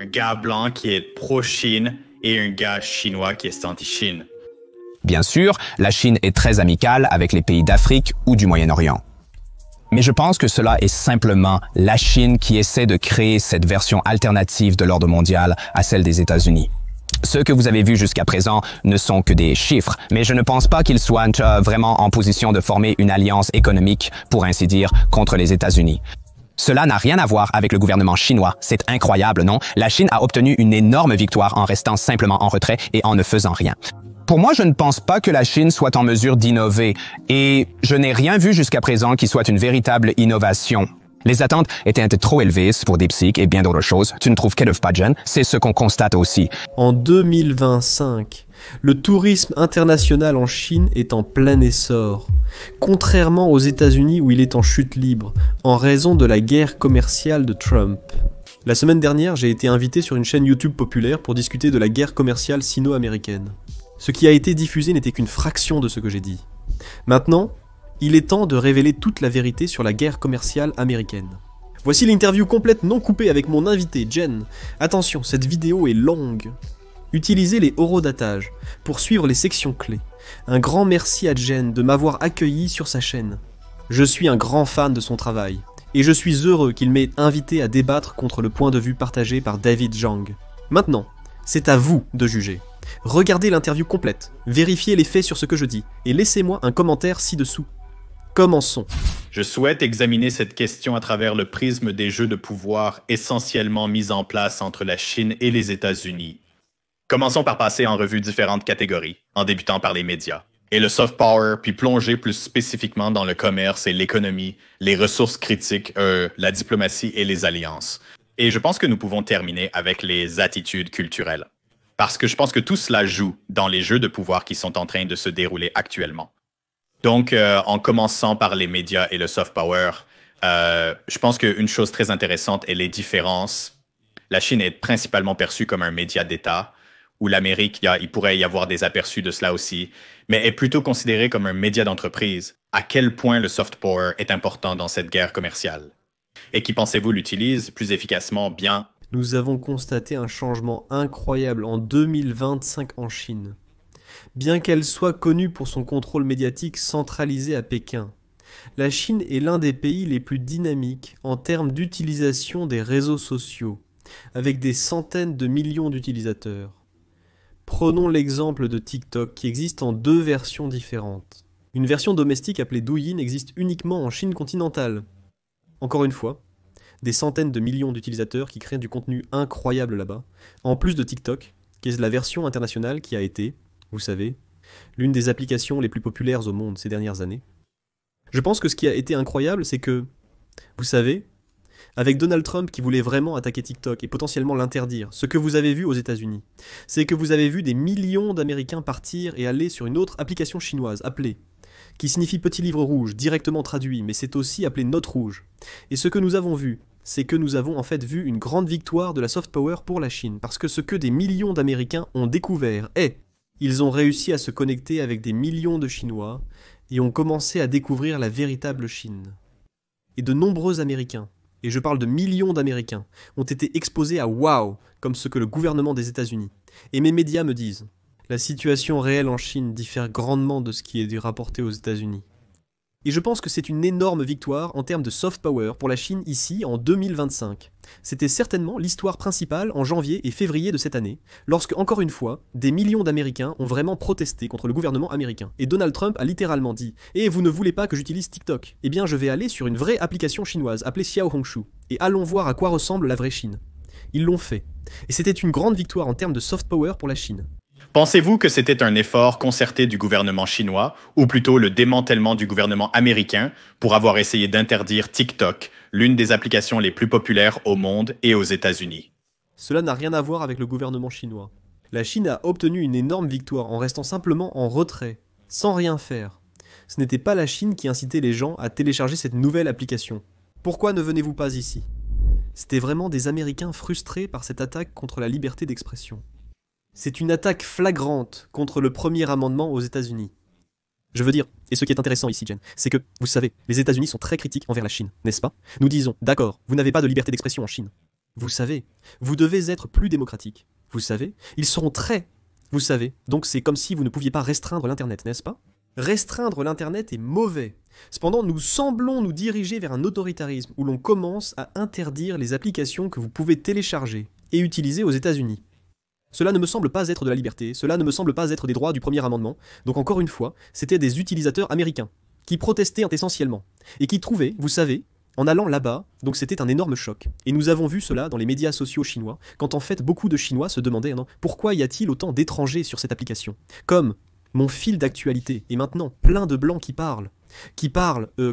Un gars blanc qui est pro-Chine et un gars chinois qui est anti-Chine. Bien sûr, la Chine est très amicale avec les pays d'Afrique ou du Moyen-Orient. Mais je pense que cela est simplement la Chine qui essaie de créer cette version alternative de l'ordre mondial à celle des États-Unis. Ce que vous avez vu jusqu'à présent ne sont que des chiffres, mais je ne pense pas qu'ils soient vraiment en position de former une alliance économique, pour ainsi dire, contre les États-Unis. Cela n'a rien à voir avec le gouvernement chinois. C'est incroyable, non? La Chine a obtenu une énorme victoire en restant simplement en retrait et en ne faisant rien. Pour moi, je ne pense pas que la Chine soit en mesure d'innover, et je n'ai rien vu jusqu'à présent qui soit une véritable innovation. Les attentes étaient un peu trop élevées pour DeepSeek et bien d'autres choses. Tu ne trouves pas, Jen? C'est ce qu'on constate aussi. En 2025, le tourisme international en Chine est en plein essor, contrairement aux États-Unis où il est en chute libre, en raison de la guerre commerciale de Trump. La semaine dernière, j'ai été invité sur une chaîne YouTube populaire pour discuter de la guerre commerciale sino-américaine. Ce qui a été diffusé n'était qu'une fraction de ce que j'ai dit. Maintenant, il est temps de révéler toute la vérité sur la guerre commerciale américaine. Voici l'interview complète non coupée avec mon invité, Jen. Attention, cette vidéo est longue. Utilisez les horodatages pour suivre les sections clés. Un grand merci à Jen de m'avoir accueilli sur sa chaîne. Je suis un grand fan de son travail, et je suis heureux qu'il m'ait invité à débattre contre le point de vue partagé par David Zhang. Maintenant, c'est à vous de juger. Regardez l'interview complète, vérifiez les faits sur ce que je dis, et laissez-moi un commentaire ci-dessous. Commençons. Je souhaite examiner cette question à travers le prisme des jeux de pouvoir essentiellement mis en place entre la Chine et les États-Unis. Commençons par passer en revue différentes catégories, en débutant par les médias. Et le soft power, puis plonger plus spécifiquement dans le commerce et l'économie, les ressources critiques, la diplomatie et les alliances. Et je pense que nous pouvons terminer avec les attitudes culturelles. Parce que je pense que tout cela joue dans les jeux de pouvoir qui sont en train de se dérouler actuellement. Donc, en commençant par les médias et le soft power, je pense qu'une chose très intéressante est les différences. La Chine est principalement perçue comme un média d'État, où l'Amérique, il pourrait y avoir des aperçus de cela aussi, mais est plutôt considérée comme un média d'entreprise. À quel point le soft power est important dans cette guerre commerciale? Et qui pensez-vous l'utilise plus efficacement bien? Nous avons constaté un changement incroyable en 2025 en Chine. Bien qu'elle soit connue pour son contrôle médiatique centralisé à Pékin, la Chine est l'un des pays les plus dynamiques en termes d'utilisation des réseaux sociaux, avec des centaines de millions d'utilisateurs. Prenons l'exemple de TikTok qui existe en deux versions différentes. Une version domestique appelée Douyin existe uniquement en Chine continentale. Encore une fois, des centaines de millions d'utilisateurs qui créent du contenu incroyable là-bas, en plus de TikTok, qui est la version internationale qui a été, vous savez, l'une des applications les plus populaires au monde ces dernières années. Je pense que ce qui a été incroyable, c'est que, vous savez, avec Donald Trump qui voulait vraiment attaquer TikTok et potentiellement l'interdire, ce que vous avez vu aux États-Unis, c'est que vous avez vu des millions d'Américains partir et aller sur une autre application chinoise appelée, qui signifie Petit Livre Rouge, directement traduit, mais c'est aussi appelé Note Rouge. Et ce que nous avons vu, c'est que nous avons en fait vu une grande victoire de la soft power pour la Chine, parce que ce que des millions d'Américains ont découvert est, ils ont réussi à se connecter avec des millions de Chinois et ont commencé à découvrir la véritable Chine. Et de nombreux Américains, et je parle de millions d'Américains, ont été exposés à wow, comme ce que le gouvernement des États-Unis. Et mes médias me disent, la situation réelle en Chine diffère grandement de ce qui est rapporté aux États-Unis. Et je pense que c'est une énorme victoire en termes de soft power pour la Chine ici en 2025. C'était certainement l'histoire principale en janvier et février de cette année, lorsque, encore une fois, des millions d'Américains ont vraiment protesté contre le gouvernement américain. Et Donald Trump a littéralement dit « Et vous ne voulez pas que j'utilise TikTok? Eh bien je vais aller sur une vraie application chinoise appelée Xiaohongshu, et allons voir à quoi ressemble la vraie Chine. » Ils l'ont fait. Et c'était une grande victoire en termes de soft power pour la Chine. Pensez-vous que c'était un effort concerté du gouvernement chinois, ou plutôt le démantèlement du gouvernement américain pour avoir essayé d'interdire TikTok, l'une des applications les plus populaires au monde et aux États-Unis? Cela n'a rien à voir avec le gouvernement chinois. La Chine a obtenu une énorme victoire en restant simplement en retrait, sans rien faire. Ce n'était pas la Chine qui incitait les gens à télécharger cette nouvelle application. Pourquoi ne venez-vous pas ici? C'était vraiment des Américains frustrés par cette attaque contre la liberté d'expression. C'est une attaque flagrante contre le premier amendement aux États-Unis. Je veux dire, et ce qui est intéressant ici, Jen, c'est que, vous savez, les États-Unis sont très critiques envers la Chine, n'est-ce pas? Nous disons, d'accord, vous n'avez pas de liberté d'expression en Chine. Vous savez, vous devez être plus démocratique. Vous savez, ils seront très... Vous savez, donc c'est comme si vous ne pouviez pas restreindre l'Internet, n'est-ce pas? Restreindre l'Internet est mauvais. Cependant, nous semblons nous diriger vers un autoritarisme où l'on commence à interdire les applications que vous pouvez télécharger et utiliser aux États-Unis. Cela ne me semble pas être de la liberté, cela ne me semble pas être des droits du premier amendement, donc encore une fois, c'était des utilisateurs américains qui protestaient essentiellement et qui trouvaient, vous savez, en allant là-bas, donc c'était un énorme choc. Et nous avons vu cela dans les médias sociaux chinois, quand en fait beaucoup de Chinois se demandaient pourquoi y a-t-il autant d'étrangers sur cette application? Comme mon fil d'actualité est maintenant plein de blancs qui parlent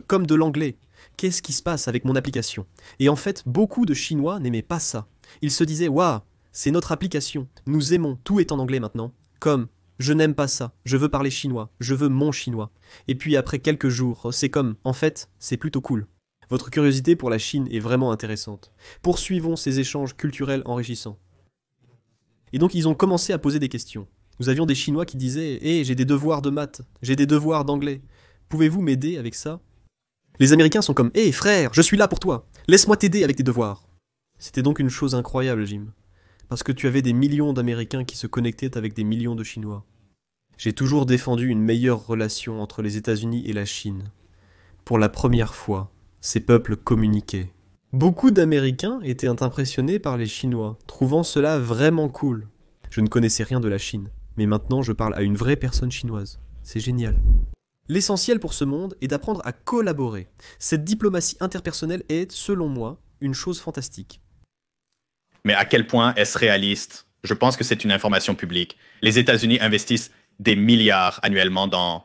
comme de l'anglais. Qu'est-ce qui se passe avec mon application? Et en fait, beaucoup de Chinois n'aimaient pas ça. Ils se disaient, waouh, c'est notre application, nous aimons, tout est en anglais maintenant. Comme, je n'aime pas ça, je veux parler chinois, je veux mon chinois. Et puis après quelques jours, c'est comme, en fait, c'est plutôt cool. Votre curiosité pour la Chine est vraiment intéressante. Poursuivons ces échanges culturels enrichissants. Et donc ils ont commencé à poser des questions. Nous avions des Chinois qui disaient « Hé, j'ai des devoirs de maths, j'ai des devoirs d'anglais. Pouvez-vous m'aider avec ça ?» Les Américains sont comme « Hé, frère, je suis là pour toi. Laisse-moi t'aider avec tes devoirs. » C'était donc une chose incroyable, Jim. Parce que tu avais des millions d'Américains qui se connectaient avec des millions de Chinois. J'ai toujours défendu une meilleure relation entre les États-Unis et la Chine. Pour la première fois, ces peuples communiquaient. Beaucoup d'Américains étaient impressionnés par les Chinois, trouvant cela vraiment cool. Je ne connaissais rien de la Chine, mais maintenant je parle à une vraie personne chinoise. C'est génial. L'essentiel pour ce monde est d'apprendre à collaborer. Cette diplomatie interpersonnelle est, selon moi, une chose fantastique. Mais à quel point est-ce réaliste? Je pense que c'est une information publique. Les États-Unis investissent des milliards annuellement dans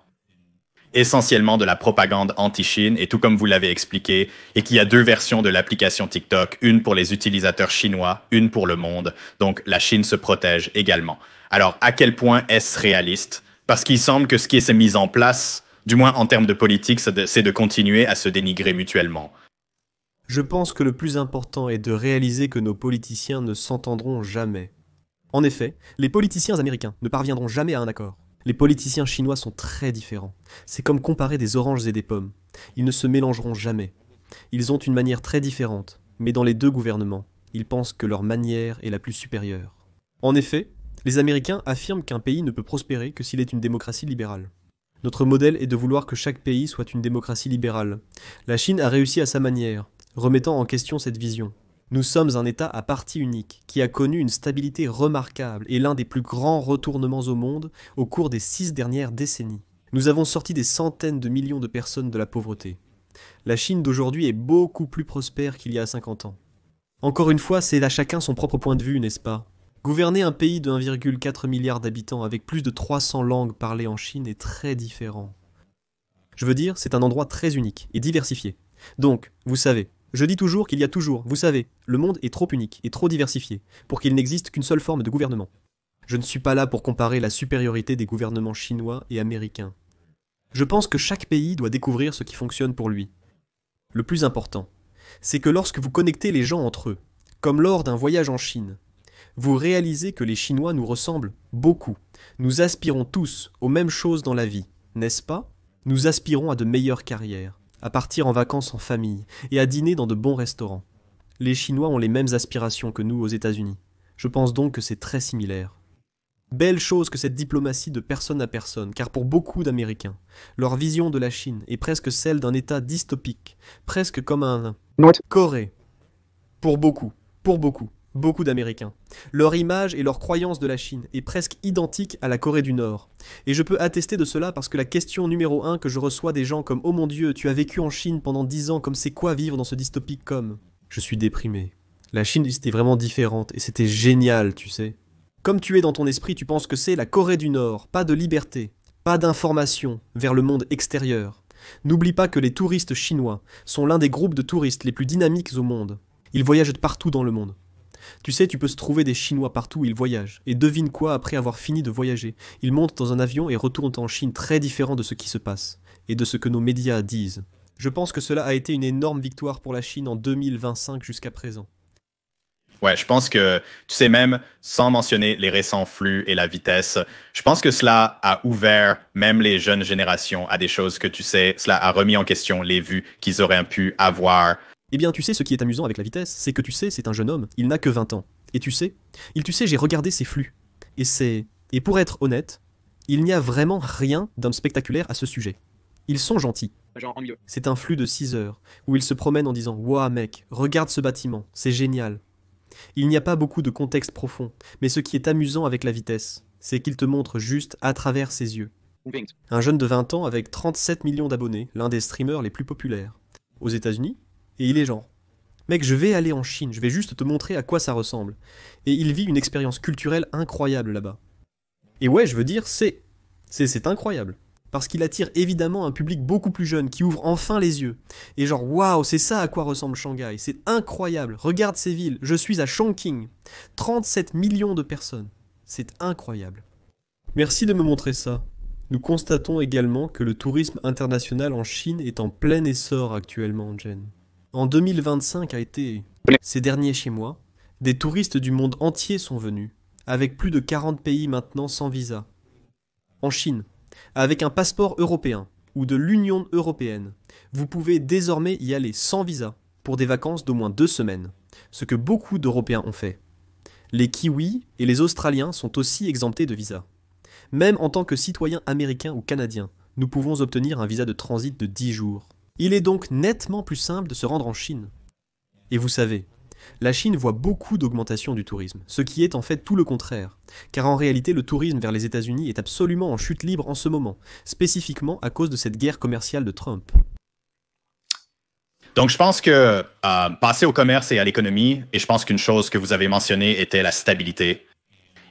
essentiellement de la propagande anti-Chine, et tout comme vous l'avez expliqué, et qu'il y a deux versions de l'application TikTok, une pour les utilisateurs chinois, une pour le monde. Donc la Chine se protège également. Alors à quel point est-ce réaliste? Parce qu'il semble que ce qui est mis en place, du moins en termes de politique, c'est de continuer à se dénigrer mutuellement. Je pense que le plus important est de réaliser que nos politiciens ne s'entendront jamais. En effet, les politiciens américains ne parviendront jamais à un accord. Les politiciens chinois sont très différents. C'est comme comparer des oranges et des pommes. Ils ne se mélangeront jamais. Ils ont une manière très différente, mais dans les deux gouvernements, ils pensent que leur manière est la plus supérieure. En effet, les Américains affirment qu'un pays ne peut prospérer que s'il est une démocratie libérale. Notre modèle est de vouloir que chaque pays soit une démocratie libérale. La Chine a réussi à sa manière, remettant en question cette vision. Nous sommes un État à partie unique, qui a connu une stabilité remarquable et l'un des plus grands retournements au monde au cours des 6 dernières décennies. Nous avons sorti des centaines de millions de personnes de la pauvreté. La Chine d'aujourd'hui est beaucoup plus prospère qu'il y a 50 ans. Encore une fois, c'est à chacun son propre point de vue, n'est-ce pas? Gouverner un pays de 1,4 milliard d'habitants avec plus de 300 langues parlées en Chine est très différent. Je veux dire, c'est un endroit très unique et diversifié. Donc, vous savez, je dis toujours qu'il y a toujours, vous savez, le monde est trop unique et trop diversifié pour qu'il n'existe qu'une seule forme de gouvernement. Je ne suis pas là pour comparer la supériorité des gouvernements chinois et américains. Je pense que chaque pays doit découvrir ce qui fonctionne pour lui. Le plus important, c'est que lorsque vous connectez les gens entre eux, comme lors d'un voyage en Chine, vous réalisez que les Chinois nous ressemblent beaucoup. Nous aspirons tous aux mêmes choses dans la vie, n'est-ce pas? Nous aspirons à de meilleures carrières, à partir en vacances en famille et à dîner dans de bons restaurants. Les Chinois ont les mêmes aspirations que nous aux États-Unis. Je pense donc que c'est très similaire. Belle chose que cette diplomatie de personne à personne, car pour beaucoup d'Américains, leur vision de la Chine est presque celle d'un État dystopique, presque comme un Corée. Pour beaucoup d'Américains. Leur image et leur croyance de la Chine est presque identique à la Corée du Nord. Et je peux attester de cela parce que la question numéro 1 que je reçois des gens comme « Oh mon Dieu, tu as vécu en Chine pendant 10 ans, comme c'est quoi vivre dans ce dystopique comme ?» Je suis déprimé. La Chine était vraiment différente et c'était génial, tu sais. Comme tu es dans ton esprit, tu penses que c'est la Corée du Nord, pas de liberté, pas d'information vers le monde extérieur. N'oublie pas que les touristes chinois sont l'un des groupes de touristes les plus dynamiques au monde. Ils voyagent partout dans le monde. Tu sais, tu peux se trouver des Chinois partout où ils voyagent. Et devine quoi, après avoir fini de voyager, ils montent dans un avion et retournent en Chine très différent de ce qui se passe, et de ce que nos médias disent. Je pense que cela a été une énorme victoire pour la Chine en 2025 jusqu'à présent. Ouais, je pense que, tu sais, même sans mentionner les récents flux et la vitesse, je pense que cela a ouvert même les jeunes générations à des choses que, tu sais, cela a remis en question les vues qu'ils auraient pu avoir Eh bien, tu sais, ce qui est amusant avec la vitesse, c'est que tu sais, c'est un jeune homme, il n'a que 20 ans. Et tu sais, j'ai regardé ses flux. Et pour être honnête, il n'y a vraiment rien d'homme spectaculaire à ce sujet. Ils sont gentils. C'est un flux de 6 heures, où il se promène en disant « Ouah mec, regarde ce bâtiment, c'est génial ». Il n'y a pas beaucoup de contexte profond, mais ce qui est amusant avec la vitesse, c'est qu'il te montre juste à travers ses yeux. Un jeune de 20 ans avec 37 millions d'abonnés, l'un des streamers les plus populaires aux États-Unis, et il est genre « Mec, je vais aller en Chine, je vais juste te montrer à quoi ça ressemble ». Et il vit une expérience culturelle incroyable là-bas. Et ouais, je veux dire, c'est incroyable. Parce qu'il attire évidemment un public beaucoup plus jeune qui ouvre enfin les yeux. Et genre, waouh, c'est ça à quoi ressemble Shanghai. C'est incroyable. Regarde ces villes. Je suis à Chongqing. 37 millions de personnes. C'est incroyable. Merci de me montrer ça. Nous constatons également que le tourisme international en Chine est en plein essor actuellement, Jen. En 2025 a été, ces derniers chez moi, des touristes du monde entier sont venus, avec plus de 40 pays maintenant sans visa. En Chine, avec un passeport européen ou de l'Union européenne, vous pouvez désormais y aller sans visa pour des vacances d'au moins 2 semaines, ce que beaucoup d'Européens ont fait. Les Kiwis et les Australiens sont aussi exemptés de visa. Même en tant que citoyens américains ou canadiens, nous pouvons obtenir un visa de transit de 10 jours. Il est donc nettement plus simple de se rendre en Chine. Et vous savez, la Chine voit beaucoup d'augmentation du tourisme, ce qui est en fait tout le contraire, car en réalité le tourisme vers les États-Unis est absolument en chute libre en ce moment, spécifiquement à cause de cette guerre commerciale de Trump. Donc je pense que passer au commerce et à l'économie, et je pense qu'une chose que vous avez mentionnée était la stabilité.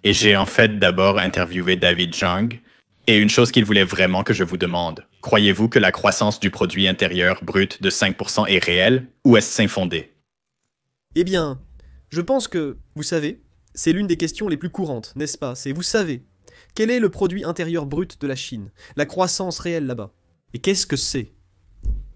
Et j'ai en fait d'abord interviewé David Zhang, et une chose qu'il voulait vraiment que je vous demande, croyez-vous que la croissance du produit intérieur brut de 5% est réelle, ou est-ce infondé? Eh bien, je pense que, vous savez, c'est l'une des questions les plus courantes, n'est-ce pas? C'est, vous savez, quel est le produit intérieur brut de la Chine? La croissance réelle là-bas? Et qu'est-ce que c'est?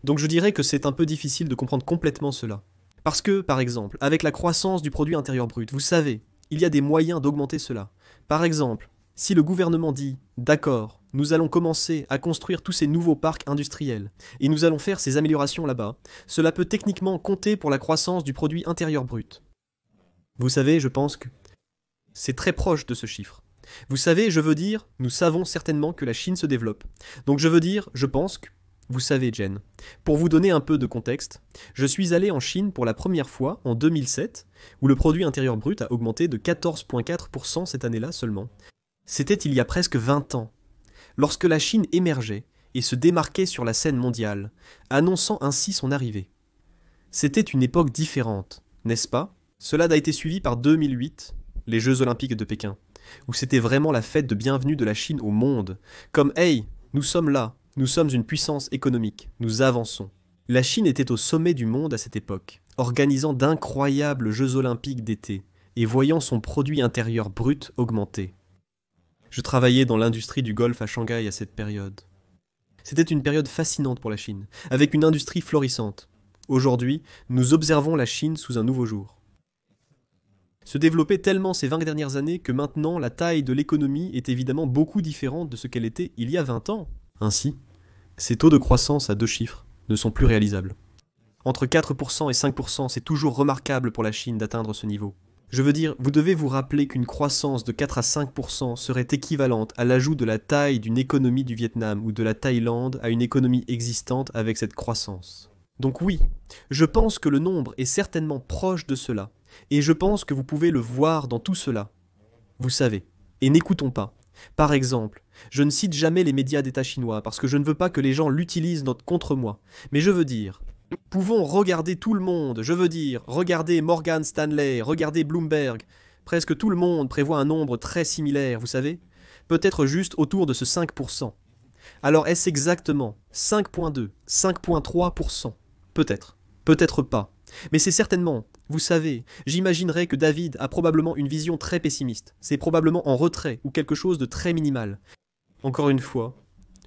Donc je dirais que c'est un peu difficile de comprendre complètement cela. Parce que, par exemple, avec la croissance du produit intérieur brut, vous savez, il y a des moyens d'augmenter cela. Par exemple, si le gouvernement dit « D'accord, nous allons commencer à construire tous ces nouveaux parcs industriels, et nous allons faire ces améliorations là-bas », cela peut techniquement compter pour la croissance du produit intérieur brut. Vous savez, je pense que c'est très proche de ce chiffre. Vous savez, je veux dire, nous savons certainement que la Chine se développe. Donc je veux dire, je pense que, vous savez Jen, pour vous donner un peu de contexte, je suis allé en Chine pour la première fois en 2007, où le produit intérieur brut a augmenté de 14,4% cette année-là seulement. C'était il y a presque 20 ans, lorsque la Chine émergeait et se démarquait sur la scène mondiale, annonçant ainsi son arrivée. C'était une époque différente, n'est-ce pas? Cela a été suivi par 2008, les Jeux Olympiques de Pékin, où c'était vraiment la fête de bienvenue de la Chine au monde, comme « Hey, nous sommes là, nous sommes une puissance économique, nous avançons ». La Chine était au sommet du monde à cette époque, organisant d'incroyables Jeux Olympiques d'été et voyant son produit intérieur brut augmenter. Je travaillais dans l'industrie du golf à Shanghai à cette période. C'était une période fascinante pour la Chine, avec une industrie florissante. Aujourd'hui, nous observons la Chine sous un nouveau jour. Se développer tellement ces 20 dernières années que maintenant la taille de l'économie est évidemment beaucoup différente de ce qu'elle était il y a 20 ans. Ainsi, ces taux de croissance à 2 chiffres ne sont plus réalisables. Entre 4% et 5%, c'est toujours remarquable pour la Chine d'atteindre ce niveau. Je veux dire, vous devez vous rappeler qu'une croissance de 4 à 5% serait équivalente à l'ajout de la taille d'une économie du Vietnam ou de la Thaïlande à une économie existante avec cette croissance. Donc oui, je pense que le nombre est certainement proche de cela, et je pense que vous pouvez le voir dans tout cela. Vous savez, et n'écoutons pas. Par exemple, je ne cite jamais les médias d'État chinois parce que je ne veux pas que les gens l'utilisent contre moi, mais je veux dire... Nous pouvons regarder tout le monde, je veux dire, regardez Morgan Stanley, regardez Bloomberg. Presque tout le monde prévoit un nombre très similaire, vous savez? Peut-être juste autour de ce 5%. Alors est-ce exactement 5,2, 5,3%? Peut-être, peut-être pas. Mais c'est certainement, vous savez, j'imaginerais que David a probablement une vision très pessimiste. C'est probablement en retrait ou quelque chose de très minimal. Encore une fois,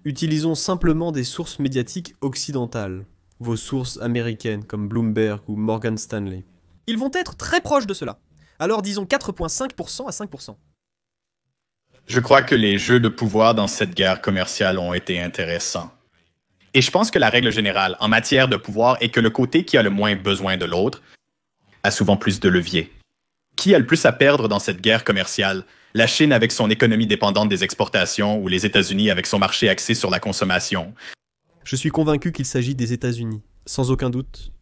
utilisons simplement des sources médiatiques occidentales. Vos sources américaines comme Bloomberg ou Morgan Stanley. Ils vont être très proches de cela. Alors disons 4,5% à 5%. Je crois que les jeux de pouvoir dans cette guerre commerciale ont été intéressants. Et je pense que la règle générale en matière de pouvoir est que le côté qui a le moins besoin de l'autre a souvent plus de levier. Qui a le plus à perdre dans cette guerre commerciale? La Chine avec son économie dépendante des exportations ou les États-Unis avec son marché axé sur la consommation? Je suis convaincu qu'il s'agit des États-Unis, sans aucun doute.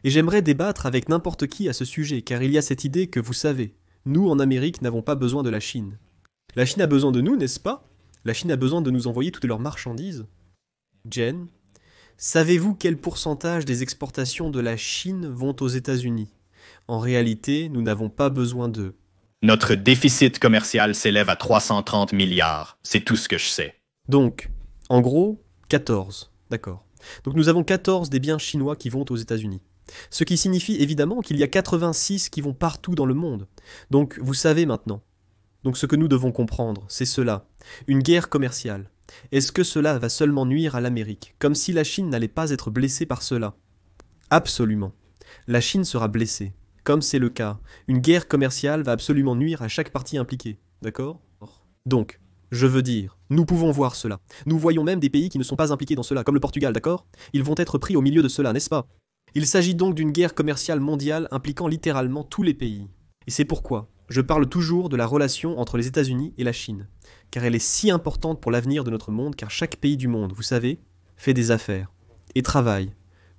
Et j'aimerais débattre avec n'importe qui à ce sujet, car il y a cette idée que, vous savez, nous en Amérique n'avons pas besoin de la Chine. La Chine a besoin de nous, n'est-ce pas? La Chine a besoin de nous envoyer toutes leurs marchandises. Jen, savez-vous quel pourcentage des exportations de la Chine vont aux États-Unis? En réalité, nous n'avons pas besoin d'eux. Notre déficit commercial s'élève à 330 milliards. C'est tout ce que je sais. Donc, en gros, 14. D'accord. Donc nous avons 14 des biens chinois qui vont aux États-Unis. Ce qui signifie évidemment qu'il y a 86 qui vont partout dans le monde. Donc vous savez maintenant. Donc ce que nous devons comprendre, c'est cela. Une guerre commerciale. Est-ce que cela va seulement nuire à l'Amérique, comme si la Chine n'allait pas être blessée par cela? Absolument. La Chine sera blessée. Comme c'est le cas, une guerre commerciale va absolument nuire à chaque partie impliquée. D'accord? Donc, je veux dire, nous pouvons voir cela. Nous voyons même des pays qui ne sont pas impliqués dans cela, comme le Portugal, d'accord? Ils vont être pris au milieu de cela, n'est-ce pas? Il s'agit donc d'une guerre commerciale mondiale impliquant littéralement tous les pays. Et c'est pourquoi je parle toujours de la relation entre les États-Unis et la Chine, car elle est si importante pour l'avenir de notre monde, car chaque pays du monde, vous savez, fait des affaires et travaille,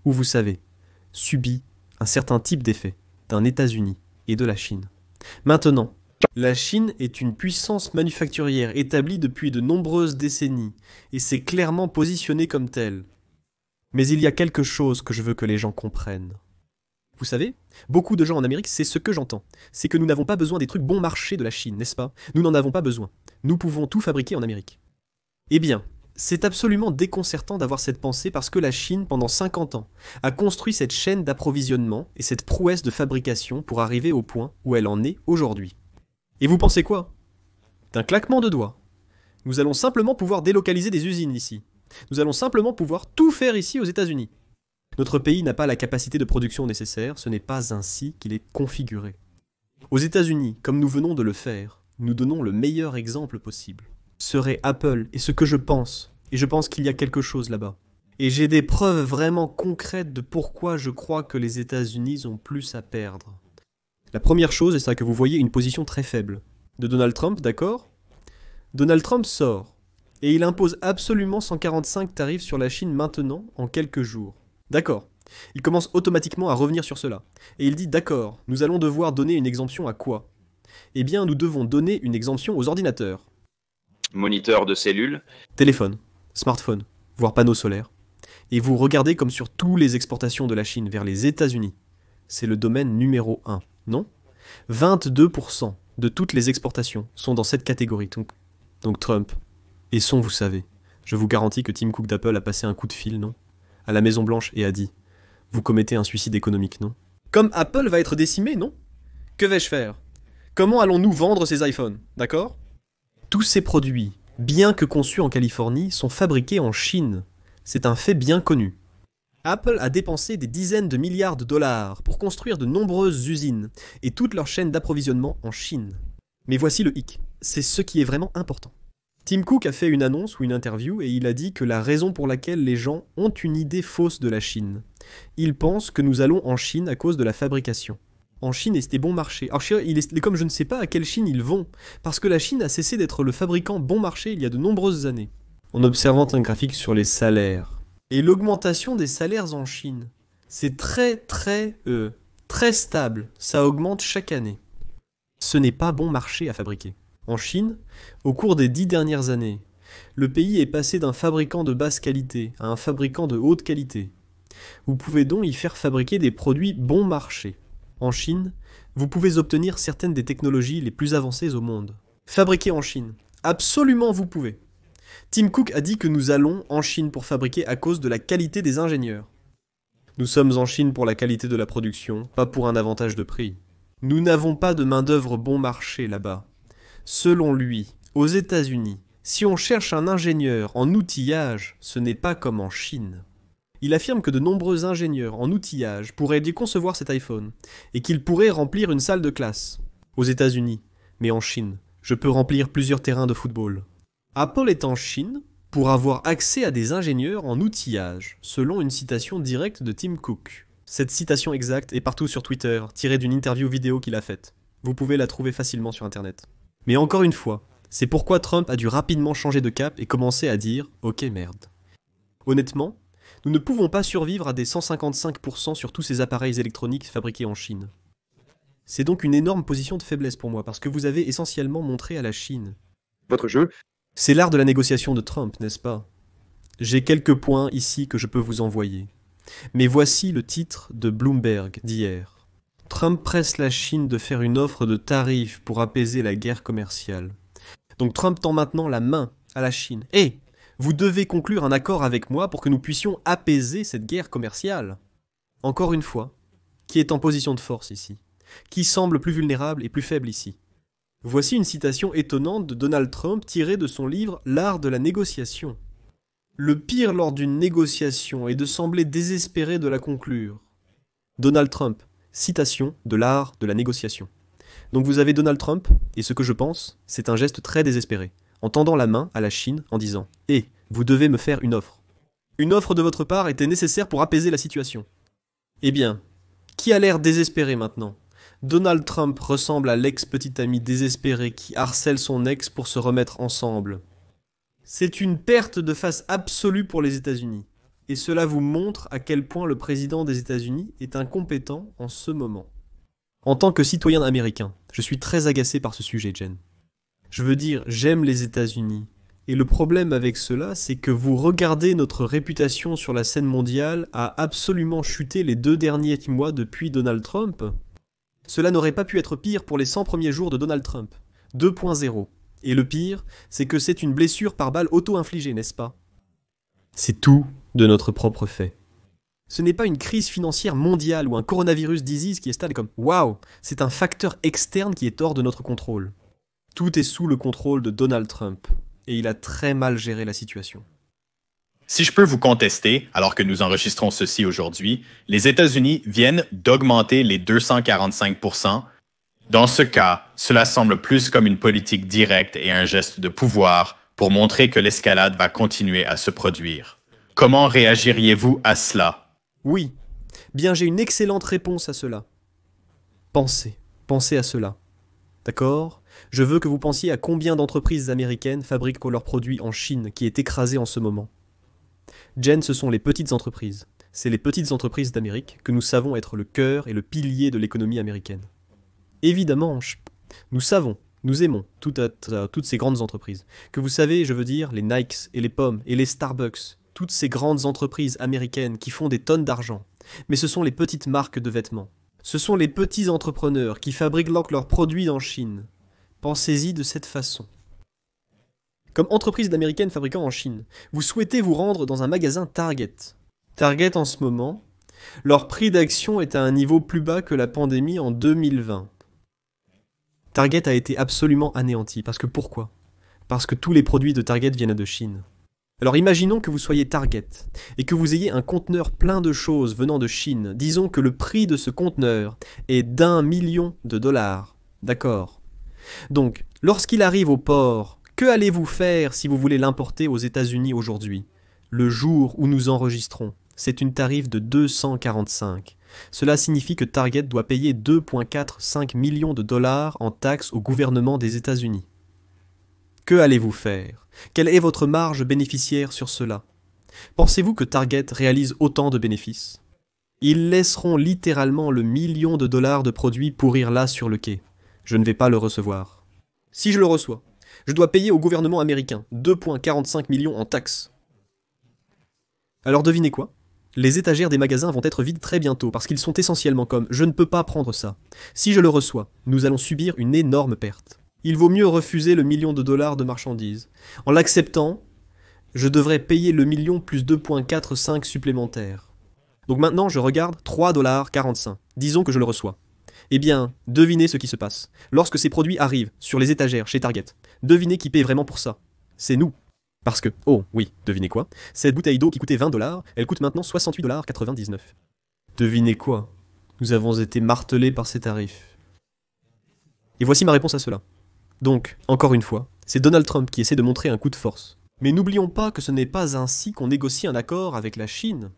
ou vous savez, subit un certain type d'effet d'un États-Unis et de la Chine. Maintenant, la Chine est une puissance manufacturière établie depuis de nombreuses décennies, et s'est clairement positionnée comme telle. Mais il y a quelque chose que je veux que les gens comprennent. Vous savez, beaucoup de gens en Amérique, c'est ce que j'entends. C'est que nous n'avons pas besoin des trucs bon marché de la Chine, n'est-ce pas? Nous n'en avons pas besoin. Nous pouvons tout fabriquer en Amérique. Eh bien, c'est absolument déconcertant d'avoir cette pensée parce que la Chine, pendant 50 ans, a construit cette chaîne d'approvisionnement et cette prouesse de fabrication pour arriver au point où elle en est aujourd'hui. Et vous pensez quoi? D'un claquement de doigts. Nous allons simplement pouvoir délocaliser des usines ici. Nous allons simplement pouvoir tout faire ici aux États-Unis. Notre pays n'a pas la capacité de production nécessaire, ce n'est pas ainsi qu'il est configuré. Aux États-Unis, comme nous venons de le faire, nous donnons le meilleur exemple possible. Serait Apple, et ce que je pense, et je pense qu'il y a quelque chose là-bas. Et j'ai des preuves vraiment concrètes de pourquoi je crois que les États-Unis ont plus à perdre. La première chose est ça que vous voyez une position très faible. De Donald Trump, d'accord? Donald Trump sort, et il impose absolument 145 tarifs sur la Chine maintenant, en quelques jours. D'accord. Il commence automatiquement à revenir sur cela. Et il dit d'accord, nous allons devoir donner une exemption à quoi? Eh bien, nous devons donner une exemption aux ordinateurs. Moniteur de cellules. Téléphone, smartphone, voire panneaux solaires. Et vous regardez comme sur toutes les exportations de la Chine vers les États-Unis. C'est le domaine numéro 1, non? 22% de toutes les exportations sont dans cette catégorie. Donc Trump. Et vous savez. Je vous garantis que Tim Cook d'Apple a passé un coup de fil, non? À la Maison Blanche et a dit « Vous commettez un suicide économique, non ?» Comme Apple va être décimé, non? Que vais-je faire? Comment allons-nous vendre ces iPhones, d'accord? Tous ces produits, bien que conçus en Californie, sont fabriqués en Chine. C'est un fait bien connu. Apple a dépensé des dizaines de milliards de dollars pour construire de nombreuses usines et toute leur chaîne d'approvisionnement en Chine. Mais voici le hic, c'est ce qui est vraiment important. Tim Cook a fait une annonce ou une interview et il a dit que la raison pour laquelle les gens ont une idée fausse de la Chine. Ils pensent que nous allons en Chine à cause de la fabrication. En Chine, et c'était bon marché. Alors comme je ne sais pas à quelle Chine ils vont, parce que la Chine a cessé d'être le fabricant bon marché il y a de nombreuses années. En observant un graphique sur les salaires. Et l'augmentation des salaires en Chine, c'est très stable. Ça augmente chaque année. Ce n'est pas bon marché à fabriquer. En Chine, au cours des 10 dernières années, le pays est passé d'un fabricant de basse qualité à un fabricant de haute qualité. Vous pouvez donc y faire fabriquer des produits bon marché. En Chine, vous pouvez obtenir certaines des technologies les plus avancées au monde. Fabriquer en Chine. Absolument vous pouvez. Tim Cook a dit que nous allons en Chine pour fabriquer à cause de la qualité des ingénieurs. Nous sommes en Chine pour la qualité de la production, pas pour un avantage de prix. Nous n'avons pas de main-d'œuvre bon marché là-bas. Selon lui, aux États-Unis, si on cherche un ingénieur en outillage, ce n'est pas comme en Chine. Il affirme que de nombreux ingénieurs en outillage pourraient concevoir cet iPhone, et qu'ils pourraient remplir une salle de classe. Aux États-Unis, mais en Chine, je peux remplir plusieurs terrains de football. Apple est en Chine pour avoir accès à des ingénieurs en outillage, selon une citation directe de Tim Cook. Cette citation exacte est partout sur Twitter, tirée d'une interview vidéo qu'il a faite. Vous pouvez la trouver facilement sur internet. Mais encore une fois, c'est pourquoi Trump a dû rapidement changer de cap et commencer à dire « Ok merde ». Honnêtement, nous ne pouvons pas survivre à des 155% sur tous ces appareils électroniques fabriqués en Chine. C'est donc une énorme position de faiblesse pour moi, parce que vous avez essentiellement montré à la Chine. Votre jeu, C'est l'art de la négociation de Trump, n'est-ce pas? J'ai quelques points ici que je peux vous envoyer. Mais voici le titre de Bloomberg d'hier. Trump presse la Chine de faire une offre de tarifs pour apaiser la guerre commerciale. Donc Trump tend maintenant la main à la Chine. Hé, vous devez conclure un accord avec moi pour que nous puissions apaiser cette guerre commerciale. Encore une fois, qui est en position de force ici? Qui semble plus vulnérable et plus faible ici? Voici une citation étonnante de Donald Trump tirée de son livre L'art de la négociation. Le pire lors d'une négociation est de sembler désespéré de la conclure. Donald Trump, citation de l'art de la négociation. Donc vous avez Donald Trump, et ce que je pense, c'est un geste très désespéré, en tendant la main à la Chine en disant « Hé, vous devez me faire une offre. » Une offre de votre part était nécessaire pour apaiser la situation. Eh bien, qui a l'air désespéré maintenant? Donald Trump ressemble à l'ex-petit ami désespéré qui harcèle son ex pour se remettre ensemble. C'est une perte de face absolue pour les États-Unis. Et cela vous montre à quel point le président des États-Unis est incompétent en ce moment. En tant que citoyen américain, je suis très agacé par ce sujet, Jen. Je veux dire, j'aime les États-Unis. Et le problème avec cela, c'est que vous regardez notre réputation sur la scène mondiale a absolument chuté les 2 derniers mois depuis Donald Trump. Cela n'aurait pas pu être pire pour les 100 premiers jours de Donald Trump. 2.0. Et le pire, c'est que c'est une blessure par balle auto-infligée, n'est-ce pas? C'est tout de notre propre fait. Ce n'est pas une crise financière mondiale ou un coronavirus disease qui est stable comme « Waouh !» C'est un facteur externe qui est hors de notre contrôle. Tout est sous le contrôle de Donald Trump. Et il a très mal géré la situation. Si je peux vous contester, alors que nous enregistrons ceci aujourd'hui, les États-Unis viennent d'augmenter les 245%. Dans ce cas, cela semble plus comme une politique directe et un geste de pouvoir pour montrer que l'escalade va continuer à se produire. Comment réagiriez-vous à cela? Oui, bien j'ai une excellente réponse à cela. Pensez à cela. D'accord? Je veux que vous pensiez à combien d'entreprises américaines fabriquent leurs produits en Chine, qui est écrasée en ce moment. Jen, ce sont les petites entreprises. C'est les petites entreprises d'Amérique que nous savons être le cœur et le pilier de l'économie américaine. Évidemment, nous savons, nous aimons toutes ces grandes entreprises. Que vous savez, je veux dire, les Nikes et les Pommes et les Starbucks, toutes ces grandes entreprises américaines qui font des tonnes d'argent. Mais ce sont les petites marques de vêtements. Ce sont les petits entrepreneurs qui fabriquent leurs produits en Chine. Pensez-y de cette façon. Comme entreprise américaine fabriquant en Chine, vous souhaitez vous rendre dans un magasin Target. Target en ce moment, leur prix d'action est à un niveau plus bas que la pandémie en 2020. Target a été absolument anéanti. Parce que pourquoi? Parce que tous les produits de Target viennent de Chine. Alors imaginons que vous soyez Target et que vous ayez un conteneur plein de choses venant de Chine. Disons que le prix de ce conteneur est d'1 million de dollars. D'accord? Donc, lorsqu'il arrive au port, que allez-vous faire si vous voulez l'importer aux États-Unis aujourd'hui? Le jour où nous enregistrons, c'est une tarif de 245. Cela signifie que Target doit payer 2,45 millions de dollars en taxes au gouvernement des États-Unis. Que allez-vous faire? Quelle est votre marge bénéficiaire sur cela? Pensez-vous que Target réalise autant de bénéfices? Ils laisseront littéralement le million de dollars de produits pourrir là sur le quai. Je ne vais pas le recevoir. Si je le reçois, je dois payer au gouvernement américain 2,45 millions en taxes. Alors devinez quoi? Les étagères des magasins vont être vides très bientôt parce qu'ils sont essentiellement comme « je ne peux pas prendre ça ». Si je le reçois, nous allons subir une énorme perte. Il vaut mieux refuser le million de dollars de marchandises. En l'acceptant, je devrais payer le million plus 2,45 supplémentaires. Donc maintenant, je regarde 3,45 $. Disons que je le reçois. Eh bien, devinez ce qui se passe. Lorsque ces produits arrivent sur les étagères chez Target, devinez qui paie vraiment pour ça. C'est nous. Parce que, oh oui, devinez quoi? Cette bouteille d'eau qui coûtait 20 $, elle coûte maintenant 68,99 $. Devinez quoi? Nous avons été martelés par ces tarifs. Et voici ma réponse à cela. Donc, encore une fois, c'est Donald Trump qui essaie de montrer un coup de force. Mais n'oublions pas que ce n'est pas ainsi qu'on négocie un accord avec la Chine.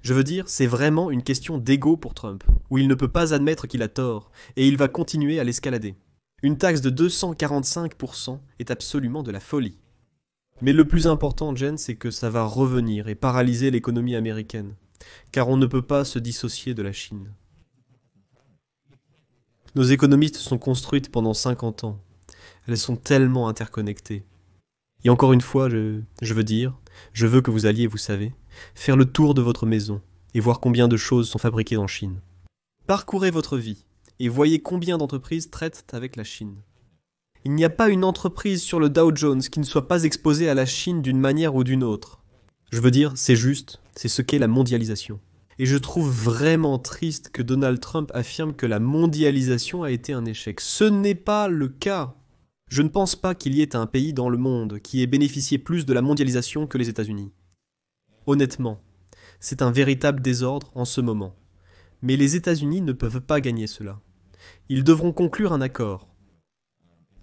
Je veux dire, c'est vraiment une question d'ego pour Trump, où il ne peut pas admettre qu'il a tort, et il va continuer à l'escalader. Une taxe de 245% est absolument de la folie. Mais le plus important, Jen, c'est que ça va revenir et paralyser l'économie américaine, car on ne peut pas se dissocier de la Chine. Nos économies se sont construites pendant 50 ans. Elles sont tellement interconnectées. Et encore une fois, je veux que vous alliez, vous savez, faire le tour de votre maison et voir combien de choses sont fabriquées en Chine. Parcourez votre vie et voyez combien d'entreprises traitent avec la Chine. Il n'y a pas une entreprise sur le Dow Jones qui ne soit pas exposée à la Chine d'une manière ou d'une autre. Je veux dire, c'est juste, c'est ce qu'est la mondialisation. Et je trouve vraiment triste que Donald Trump affirme que la mondialisation a été un échec. Ce n'est pas le cas. Je ne pense pas qu'il y ait un pays dans le monde qui ait bénéficié plus de la mondialisation que les États-Unis. Honnêtement, c'est un véritable désordre en ce moment. Mais les États-Unis ne peuvent pas gagner cela. Ils devront conclure un accord.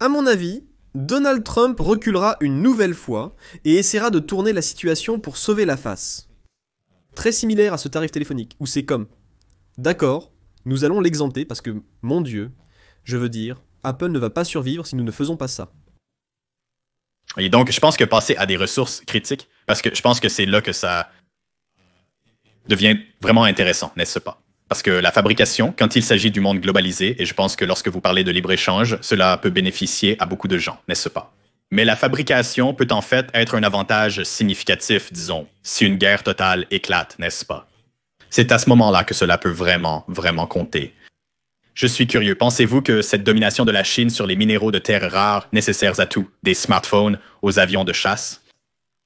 À mon avis, Donald Trump reculera une nouvelle fois et essaiera de tourner la situation pour sauver la face. Très similaire à ce tarif téléphonique, où c'est comme « D'accord, nous allons l'exempter parce que, mon Dieu, je veux dire, Apple ne va pas survivre si nous ne faisons pas ça. » Et donc, je pense que passer à des ressources critiques, parce que je pense que c'est là que ça devient vraiment intéressant, n'est-ce pas? Parce que la fabrication, quand il s'agit du monde globalisé, et je pense que lorsque vous parlez de libre-échange, cela peut bénéficier à beaucoup de gens, n'est-ce pas? Mais la fabrication peut en fait être un avantage significatif, disons, si une guerre totale éclate, n'est-ce pas? C'est à ce moment-là que cela peut vraiment, vraiment compter. Je suis curieux, pensez-vous que cette domination de la Chine sur les minéraux de terres rares nécessaires à tout, des smartphones aux avions de chasse?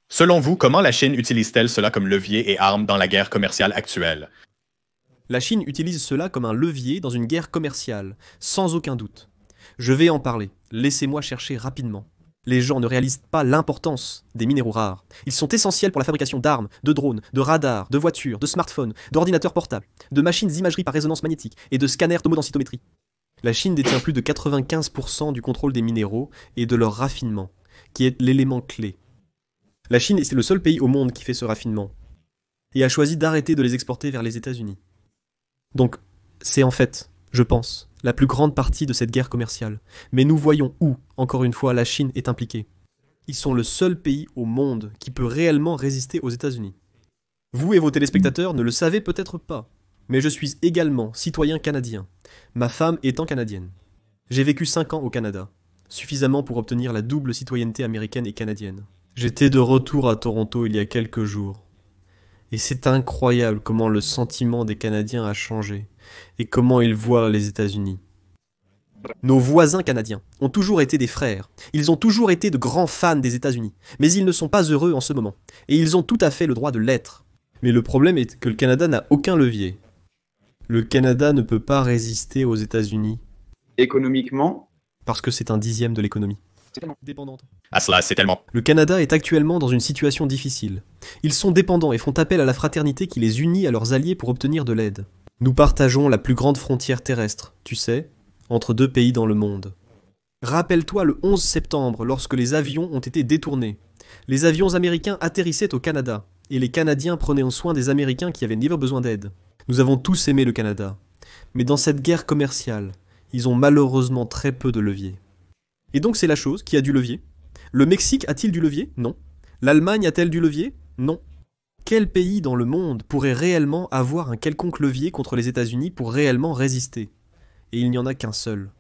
Selon vous, comment la Chine utilise-t-elle cela comme levier et arme dans la guerre commerciale actuelle? La Chine utilise cela comme un levier dans une guerre commerciale, sans aucun doute. Je vais en parler, laissez-moi chercher rapidement. Les gens ne réalisent pas l'importance des minéraux rares. Ils sont essentiels pour la fabrication d'armes, de drones, de radars, de voitures, de smartphones, d'ordinateurs portables, de machines d'imagerie par résonance magnétique et de scanners tomodensitométrie. La Chine détient plus de 95% du contrôle des minéraux et de leur raffinement, qui est l'élément clé. La Chine est le seul pays au monde qui fait ce raffinement, et a choisi d'arrêter de les exporter vers les États-Unis. Donc, c'est en fait, je pense, la plus grande partie de cette guerre commerciale. Mais nous voyons où, encore une fois, la Chine est impliquée. Ils sont le seul pays au monde qui peut réellement résister aux États-Unis. Vous et vos téléspectateurs ne le savez peut-être pas, mais je suis également citoyen canadien, ma femme étant canadienne. J'ai vécu 5 ans au Canada, suffisamment pour obtenir la double citoyenneté américaine et canadienne. J'étais de retour à Toronto il y a quelques jours. Et c'est incroyable comment le sentiment des Canadiens a changé, et comment ils voient les États-Unis. Nos voisins canadiens ont toujours été des frères, ils ont toujours été de grands fans des États-Unis, mais ils ne sont pas heureux en ce moment, et ils ont tout à fait le droit de l'être. Mais le problème est que le Canada n'a aucun levier. Le Canada ne peut pas résister aux États-Unis. Économiquement, Parce que c'est un dixième de l'économie. Dépendante. À cela, c'est tellement... Le Canada est actuellement dans une situation difficile. Ils sont dépendants et font appel à la fraternité qui les unit à leurs alliés pour obtenir de l'aide. Nous partageons la plus grande frontière terrestre, tu sais, entre 2 pays dans le monde. Rappelle-toi le 11 septembre, lorsque les avions ont été détournés. Les avions américains atterrissaient au Canada, et les Canadiens prenaient soin des Américains qui avaient besoin d'aide. Nous avons tous aimé le Canada. Mais dans cette guerre commerciale, ils ont malheureusement très peu de levier. Et donc c'est la chose qui a du levier. Le Mexique a-t-il du levier? Non. L'Allemagne a-t-elle du levier? Non. Quel pays dans le monde pourrait réellement avoir un quelconque levier contre les États-Unis pour réellement résister? Et il n'y en a qu'un seul.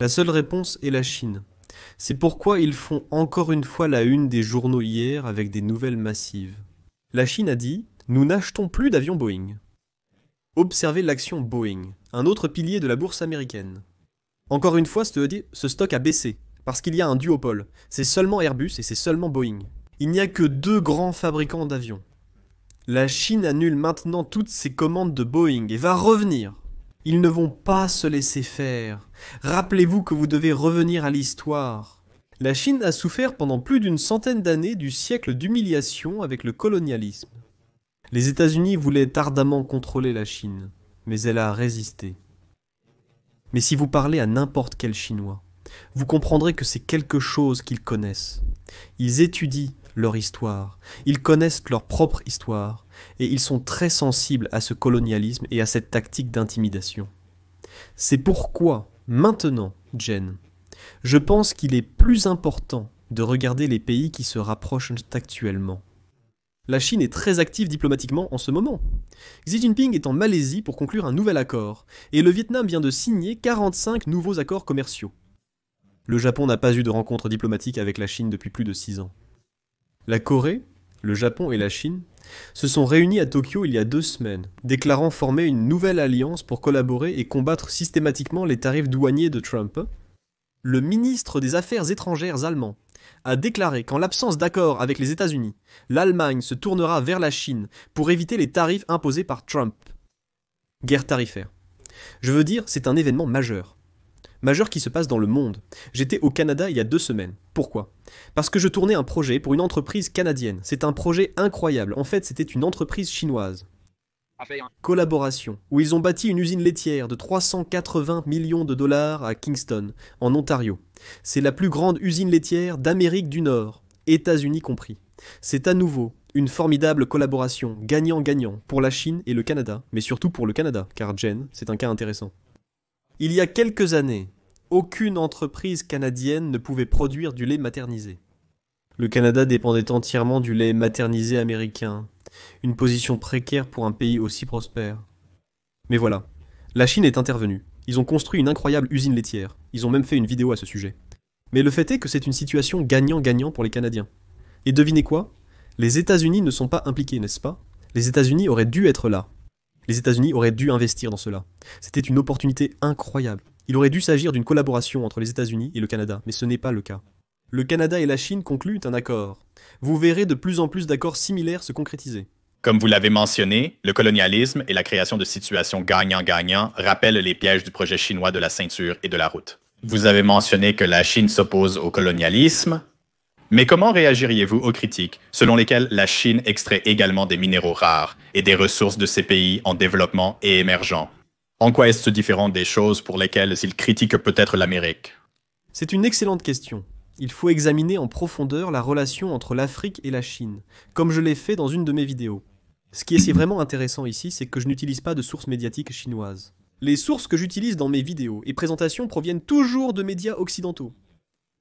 La seule réponse est la Chine. C'est pourquoi ils font encore une fois la une des journaux hier avec des nouvelles massives. La Chine a dit « Nous n'achetons plus d'avions Boeing ». Observez l'action Boeing, un autre pilier de la bourse américaine. Encore une fois, ce stock a baissé, parce qu'il y a un duopole. C'est seulement Airbus et c'est seulement Boeing. Il n'y a que 2 grands fabricants d'avions. La Chine annule maintenant toutes ses commandes de Boeing et va revenir. Ils ne vont pas se laisser faire. Rappelez-vous que vous devez revenir à l'histoire. La Chine a souffert pendant plus d'une centaine d'années du siècle d'humiliation avec le colonialisme. Les États-Unis voulaient ardemment contrôler la Chine, mais elle a résisté. Mais si vous parlez à n'importe quel Chinois, vous comprendrez que c'est quelque chose qu'ils connaissent. Ils étudient leur histoire, ils connaissent leur propre histoire, et ils sont très sensibles à ce colonialisme et à cette tactique d'intimidation. C'est pourquoi, maintenant, Jen, je pense qu'il est plus important de regarder les pays qui se rapprochent actuellement. La Chine est très active diplomatiquement en ce moment. Xi Jinping est en Malaisie pour conclure un nouvel accord, et le Vietnam vient de signer 45 nouveaux accords commerciaux. Le Japon n'a pas eu de rencontre diplomatique avec la Chine depuis plus de 6 ans. La Corée, le Japon et la Chine se sont réunis à Tokyo il y a 2 semaines, déclarant former une nouvelle alliance pour collaborer et combattre systématiquement les tarifs douaniers de Trump. Le ministre des Affaires étrangères allemand a déclaré qu'en l'absence d'accord avec les États-Unis, l'Allemagne se tournera vers la Chine pour éviter les tarifs imposés par Trump. Guerre tarifaire. Je veux dire, c'est un événement majeur. Majeur qui se passe dans le monde. J'étais au Canada il y a 2 semaines. Pourquoi ? Parce que je tournais un projet pour une entreprise canadienne. C'est un projet incroyable. En fait, c'était une entreprise chinoise. Collaboration, où ils ont bâti une usine laitière de 380 millions de dollars à Kingston, en Ontario. C'est la plus grande usine laitière d'Amérique du Nord, États-Unis compris. C'est à nouveau une formidable collaboration, gagnant-gagnant, pour la Chine et le Canada, mais surtout pour le Canada, car Jen, c'est un cas intéressant. Il y a quelques années, aucune entreprise canadienne ne pouvait produire du lait maternisé. Le Canada dépendait entièrement du lait maternisé américain, une position précaire pour un pays aussi prospère. Mais voilà, la Chine est intervenue. Ils ont construit une incroyable usine laitière. Ils ont même fait une vidéo à ce sujet. Mais le fait est que c'est une situation gagnant-gagnant pour les Canadiens. Et devinez quoi ? Les États-Unis ne sont pas impliqués, n'est-ce pas ? Les États-Unis auraient dû être là. Les États-Unis auraient dû investir dans cela. C'était une opportunité incroyable. Il aurait dû s'agir d'une collaboration entre les États-Unis et le Canada, mais ce n'est pas le cas. Le Canada et la Chine concluent un accord. Vous verrez de plus en plus d'accords similaires se concrétiser. Comme vous l'avez mentionné, le colonialisme et la création de situations gagnant-gagnant rappellent les pièges du projet chinois de la ceinture et de la route. Vous avez mentionné que la Chine s'oppose au colonialisme, mais comment réagiriez-vous aux critiques selon lesquelles la Chine extrait également des minéraux rares et des ressources de ces pays en développement et émergents? En quoi est-ce différent des choses pour lesquelles ils critiquent peut-être l'Amérique? C'est une excellente question. Il faut examiner en profondeur la relation entre l'Afrique et la Chine, comme je l'ai fait dans une de mes vidéos. Ce qui est vraiment intéressant ici, c'est que je n'utilise pas de sources médiatiques chinoises. Les sources que j'utilise dans mes vidéos et présentations proviennent toujours de médias occidentaux.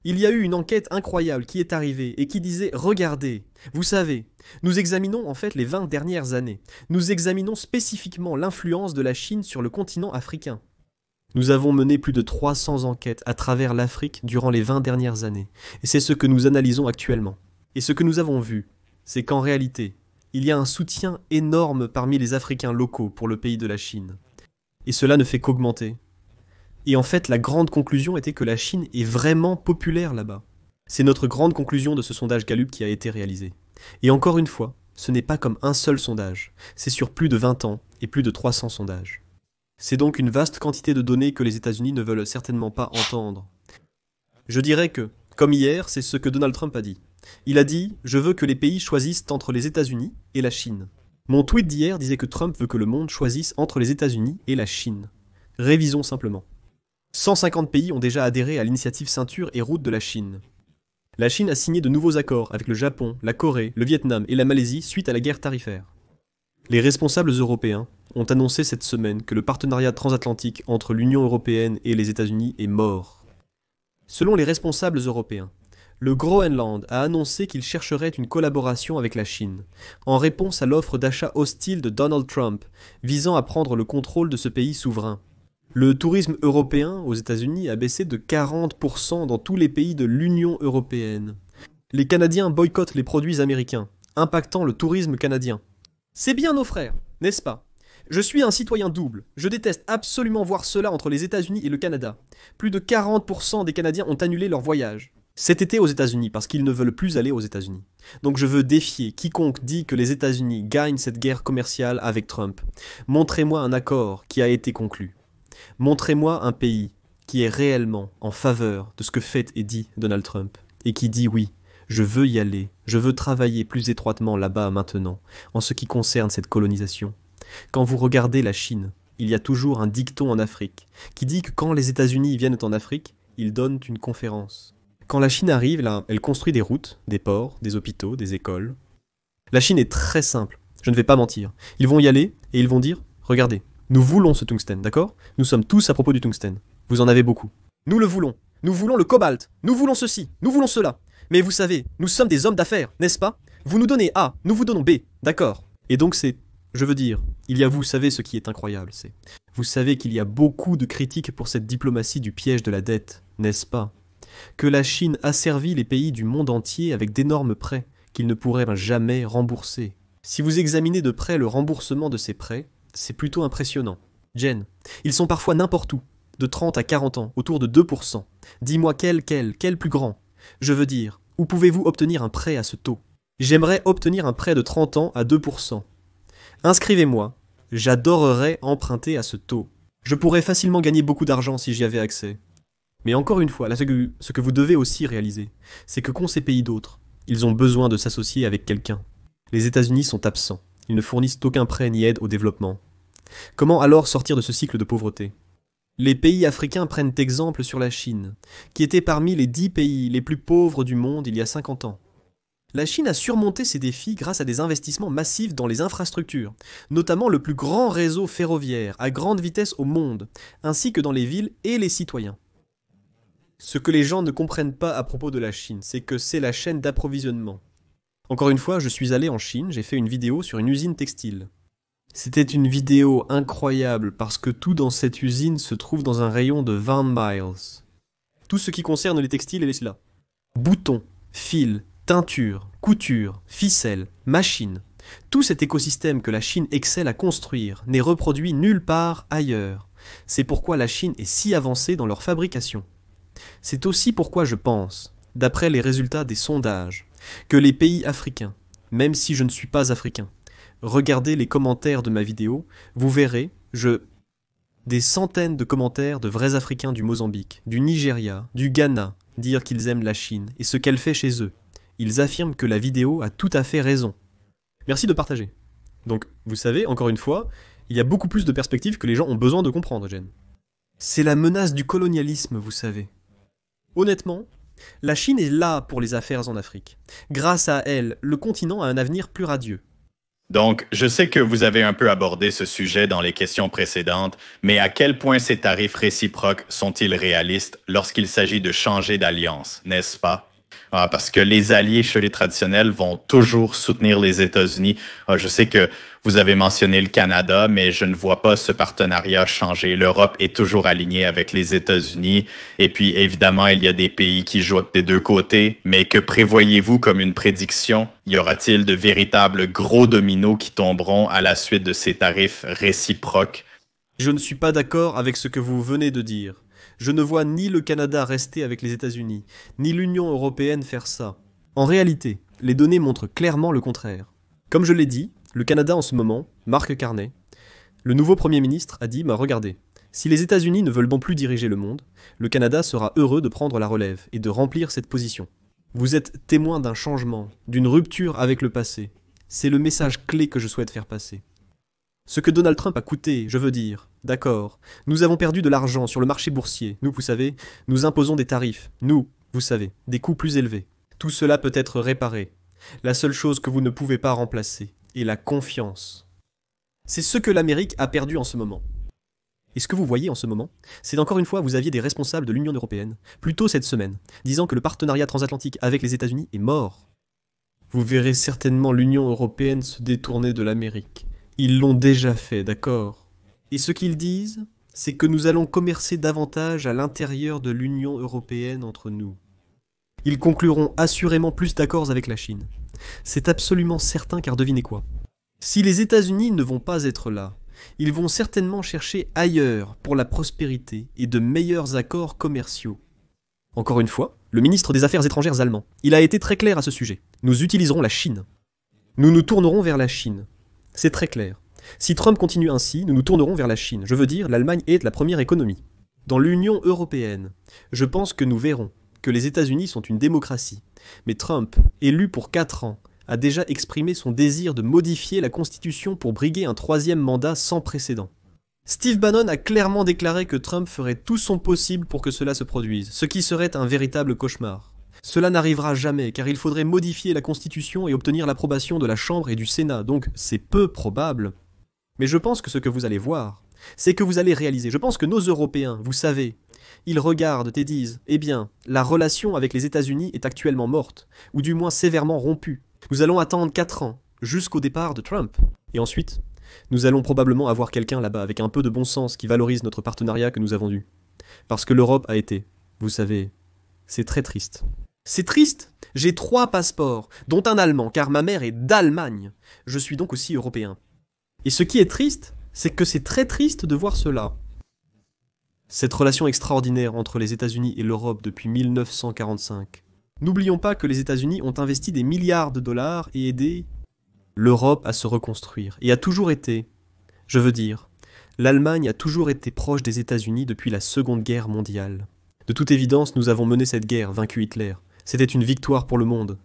Il y a eu une enquête incroyable qui est arrivée et qui disait « Regardez, vous savez, nous examinons en fait les 20 dernières années. Nous examinons spécifiquement l'influence de la Chine sur le continent africain. Nous avons mené plus de 300 enquêtes à travers l'Afrique durant les 20 dernières années. Et c'est ce que nous analysons actuellement. Et ce que nous avons vu, c'est qu'en réalité, il y a un soutien énorme parmi les Africains locaux pour le pays de la Chine. Et cela ne fait qu'augmenter. Et en fait, la grande conclusion était que la Chine est vraiment populaire là-bas. C'est notre grande conclusion de ce sondage Gallup qui a été réalisé. Et encore une fois, ce n'est pas comme un seul sondage. C'est sur plus de 20 ans et plus de 300 sondages. C'est donc une vaste quantité de données que les États-Unis ne veulent certainement pas entendre. Je dirais que, comme hier, c'est ce que Donald Trump a dit. Il a dit « Je veux que les pays choisissent entre les États-Unis et la Chine ». Mon tweet d'hier disait que Trump veut que le monde choisisse entre les États-Unis et la Chine. Révisons simplement. 150 pays ont déjà adhéré à l'initiative Ceinture et Route de la Chine. La Chine a signé de nouveaux accords avec le Japon, la Corée, le Vietnam et la Malaisie suite à la guerre tarifaire. Les responsables européens ont annoncé cette semaine que le partenariat transatlantique entre l'Union européenne et les États-Unis est mort. Selon les responsables européens, le Groenland a annoncé qu'il chercherait une collaboration avec la Chine, en réponse à l'offre d'achat hostile de Donald Trump, visant à prendre le contrôle de ce pays souverain. Le tourisme européen aux États-Unis a baissé de 40% dans tous les pays de l'Union européenne. Les Canadiens boycottent les produits américains, impactant le tourisme canadien. C'est bien nos frères, n'est-ce pas ? Je suis un citoyen double. Je déteste absolument voir cela entre les États-Unis et le Canada. Plus de 40% des Canadiens ont annulé leur voyage cet été aux États-Unis parce qu'ils ne veulent plus aller aux États-Unis. Donc je veux défier quiconque dit que les États-Unis gagnent cette guerre commerciale avec Trump. Montrez-moi un accord qui a été conclu. Montrez-moi un pays qui est réellement en faveur de ce que fait et dit Donald Trump et qui dit oui, je veux y aller, je veux travailler plus étroitement là-bas maintenant en ce qui concerne cette colonisation. Quand vous regardez la Chine, il y a toujours un dicton en Afrique qui dit que quand les États-Unis viennent en Afrique, ils donnent une conférence. Quand la Chine arrive, là, elle construit des routes, des ports, des hôpitaux, des écoles. La Chine est très simple, je ne vais pas mentir. Ils vont y aller et ils vont dire, regardez, nous voulons ce tungstène, d'accord? Nous sommes tous à propos du tungstène. Vous en avez beaucoup. Nous le voulons. Nous voulons le cobalt. Nous voulons ceci. Nous voulons cela. Mais vous savez, nous sommes des hommes d'affaires, n'est-ce pas? Vous nous donnez A, nous vous donnons B, d'accord? Et donc c'est, je veux dire, vous savez ce qui est incroyable, c'est, vous savez qu'il y a beaucoup de critiques pour cette diplomatie du piège de la dette, n'est-ce pas? Que la Chine asservit les pays du monde entier avec d'énormes prêts qu'ils ne pourraient jamais rembourser. Si vous examinez de près le remboursement de ces prêts, c'est plutôt impressionnant. Jen, ils sont parfois n'importe où, de 30 à 40 ans, autour de 2%. Dis-moi quel plus grand? Je veux dire, où pouvez-vous obtenir un prêt à ce taux? J'aimerais obtenir un prêt de 30 ans à 2%. Inscrivez-moi, j'adorerais emprunter à ce taux. Je pourrais facilement gagner beaucoup d'argent si j'y avais accès. Mais encore une fois, là, ce que vous devez aussi réaliser, c'est que qu'ont ces pays d'autres? Ils ont besoin de s'associer avec quelqu'un. Les États-Unis sont absents. Ils ne fournissent aucun prêt ni aide au développement. Comment alors sortir de ce cycle de pauvreté? Les pays africains prennent exemple sur la Chine, qui était parmi les 10 pays les plus pauvres du monde il y a 50 ans. La Chine a surmonté ces défis grâce à des investissements massifs dans les infrastructures, notamment le plus grand réseau ferroviaire à grande vitesse au monde, ainsi que dans les villes et les citoyens. Ce que les gens ne comprennent pas à propos de la Chine, c'est que c'est la chaîne d'approvisionnement. Encore une fois, je suis allé en Chine, j'ai fait une vidéo sur une usine textile. C'était une vidéo incroyable parce que tout dans cette usine se trouve dans un rayon de 20 miles. Tout ce qui concerne les textiles est là. Boutons, fils, teinture, couture, ficelle, machines. Tout cet écosystème que la Chine excelle à construire n'est reproduit nulle part ailleurs. C'est pourquoi la Chine est si avancée dans leur fabrication. C'est aussi pourquoi je pense, d'après les résultats des sondages, que les pays africains, même si je ne suis pas africain, regardez les commentaires de ma vidéo, vous verrez, des centaines de commentaires de vrais Africains du Mozambique, du Nigeria, du Ghana, dire qu'ils aiment la Chine et ce qu'elle fait chez eux. Ils affirment que la vidéo a tout à fait raison. Merci de partager. Donc, vous savez, encore une fois, il y a beaucoup plus de perspectives que les gens ont besoin de comprendre, Jen. C'est la menace du colonialisme, vous savez. Honnêtement, la Chine est là pour les affaires en Afrique. Grâce à elle, le continent a un avenir plus radieux. Donc, je sais que vous avez un peu abordé ce sujet dans les questions précédentes, mais à quel point ces tarifs réciproques sont-ils réalistes lorsqu'il s'agit de changer d'alliance, n'est-ce pas? Parce que les alliés chez les traditionnels vont toujours soutenir les États-Unis. Je sais que vous avez mentionné le Canada, mais je ne vois pas ce partenariat changer. L'Europe est toujours alignée avec les États-Unis. Et puis, évidemment, il y a des pays qui jouent des deux côtés. Mais que prévoyez-vous comme une prédiction? Y aura-t-il de véritables gros dominos qui tomberont à la suite de ces tarifs réciproques? Je ne suis pas d'accord avec ce que vous venez de dire. Je ne vois ni le Canada rester avec les États-Unis, ni l'Union européenne faire ça. En réalité, les données montrent clairement le contraire. Comme je l'ai dit, le Canada en ce moment, Mark Carney, le nouveau Premier ministre a dit « Regardez, si les États-Unis ne veulent plus diriger le monde, le Canada sera heureux de prendre la relève et de remplir cette position. Vous êtes témoin d'un changement, d'une rupture avec le passé. C'est le message clé que je souhaite faire passer. Ce que Donald Trump a coûté, je veux dire, d'accord, nous avons perdu de l'argent sur le marché boursier, nous, vous savez, nous imposons des tarifs, nous, vous savez, des coûts plus élevés. Tout cela peut être réparé. La seule chose que vous ne pouvez pas remplacer est la confiance. C'est ce que l'Amérique a perdu en ce moment. Et ce que vous voyez en ce moment, c'est encore une fois, vous aviez des responsables de l'Union européenne, plus tôt cette semaine, disant que le partenariat transatlantique avec les États-Unis est mort. Vous verrez certainement l'Union européenne se détourner de l'Amérique. Ils l'ont déjà fait, d'accord? Et ce qu'ils disent, c'est que nous allons commercer davantage à l'intérieur de l'Union européenne entre nous. Ils concluront assurément plus d'accords avec la Chine. C'est absolument certain car devinez quoi? Si les États-Unis ne vont pas être là, ils vont certainement chercher ailleurs pour la prospérité et de meilleurs accords commerciaux. Encore une fois, le ministre des Affaires étrangères allemand, il a été très clair à ce sujet. Nous utiliserons la Chine. Nous nous tournerons vers la Chine. C'est très clair. Si Trump continue ainsi, nous nous tournerons vers la Chine. Je veux dire, l'Allemagne est la première économie. Dans l'Union européenne, je pense que nous verrons que les États-Unis sont une démocratie. Mais Trump, élu pour 4 ans, a déjà exprimé son désir de modifier la Constitution pour briguer un 3e mandat sans précédent. Steve Bannon a clairement déclaré que Trump ferait tout son possible pour que cela se produise, ce qui serait un véritable cauchemar. Cela n'arrivera jamais, car il faudrait modifier la Constitution et obtenir l'approbation de la Chambre et du Sénat, donc c'est peu probable. Mais je pense que ce que vous allez voir, c'est que vous allez réaliser. Je pense que nos Européens, vous savez, ils regardent et disent, eh bien, la relation avec les États-Unis est actuellement morte, ou du moins sévèrement rompue. Nous allons attendre 4 ans, jusqu'au départ de Trump. Et ensuite, nous allons probablement avoir quelqu'un là-bas avec un peu de bon sens qui valorise notre partenariat que nous avons eu. Parce que l'Europe a été, vous savez, c'est très triste. C'est triste. J'ai 3 passeports, dont un allemand, car ma mère est d'Allemagne. Je suis donc aussi européen. Et ce qui est triste, c'est que c'est très triste de voir cela. Cette relation extraordinaire entre les États-Unis et l'Europe depuis 1945. N'oublions pas que les États-Unis ont investi des milliards de dollars et aidé l'Europe à se reconstruire. Et a toujours été, je veux dire, l'Allemagne a toujours été proche des États-Unis depuis la Seconde Guerre mondiale. De toute évidence, nous avons mené cette guerre, vaincu Hitler. C'était une victoire pour le monde.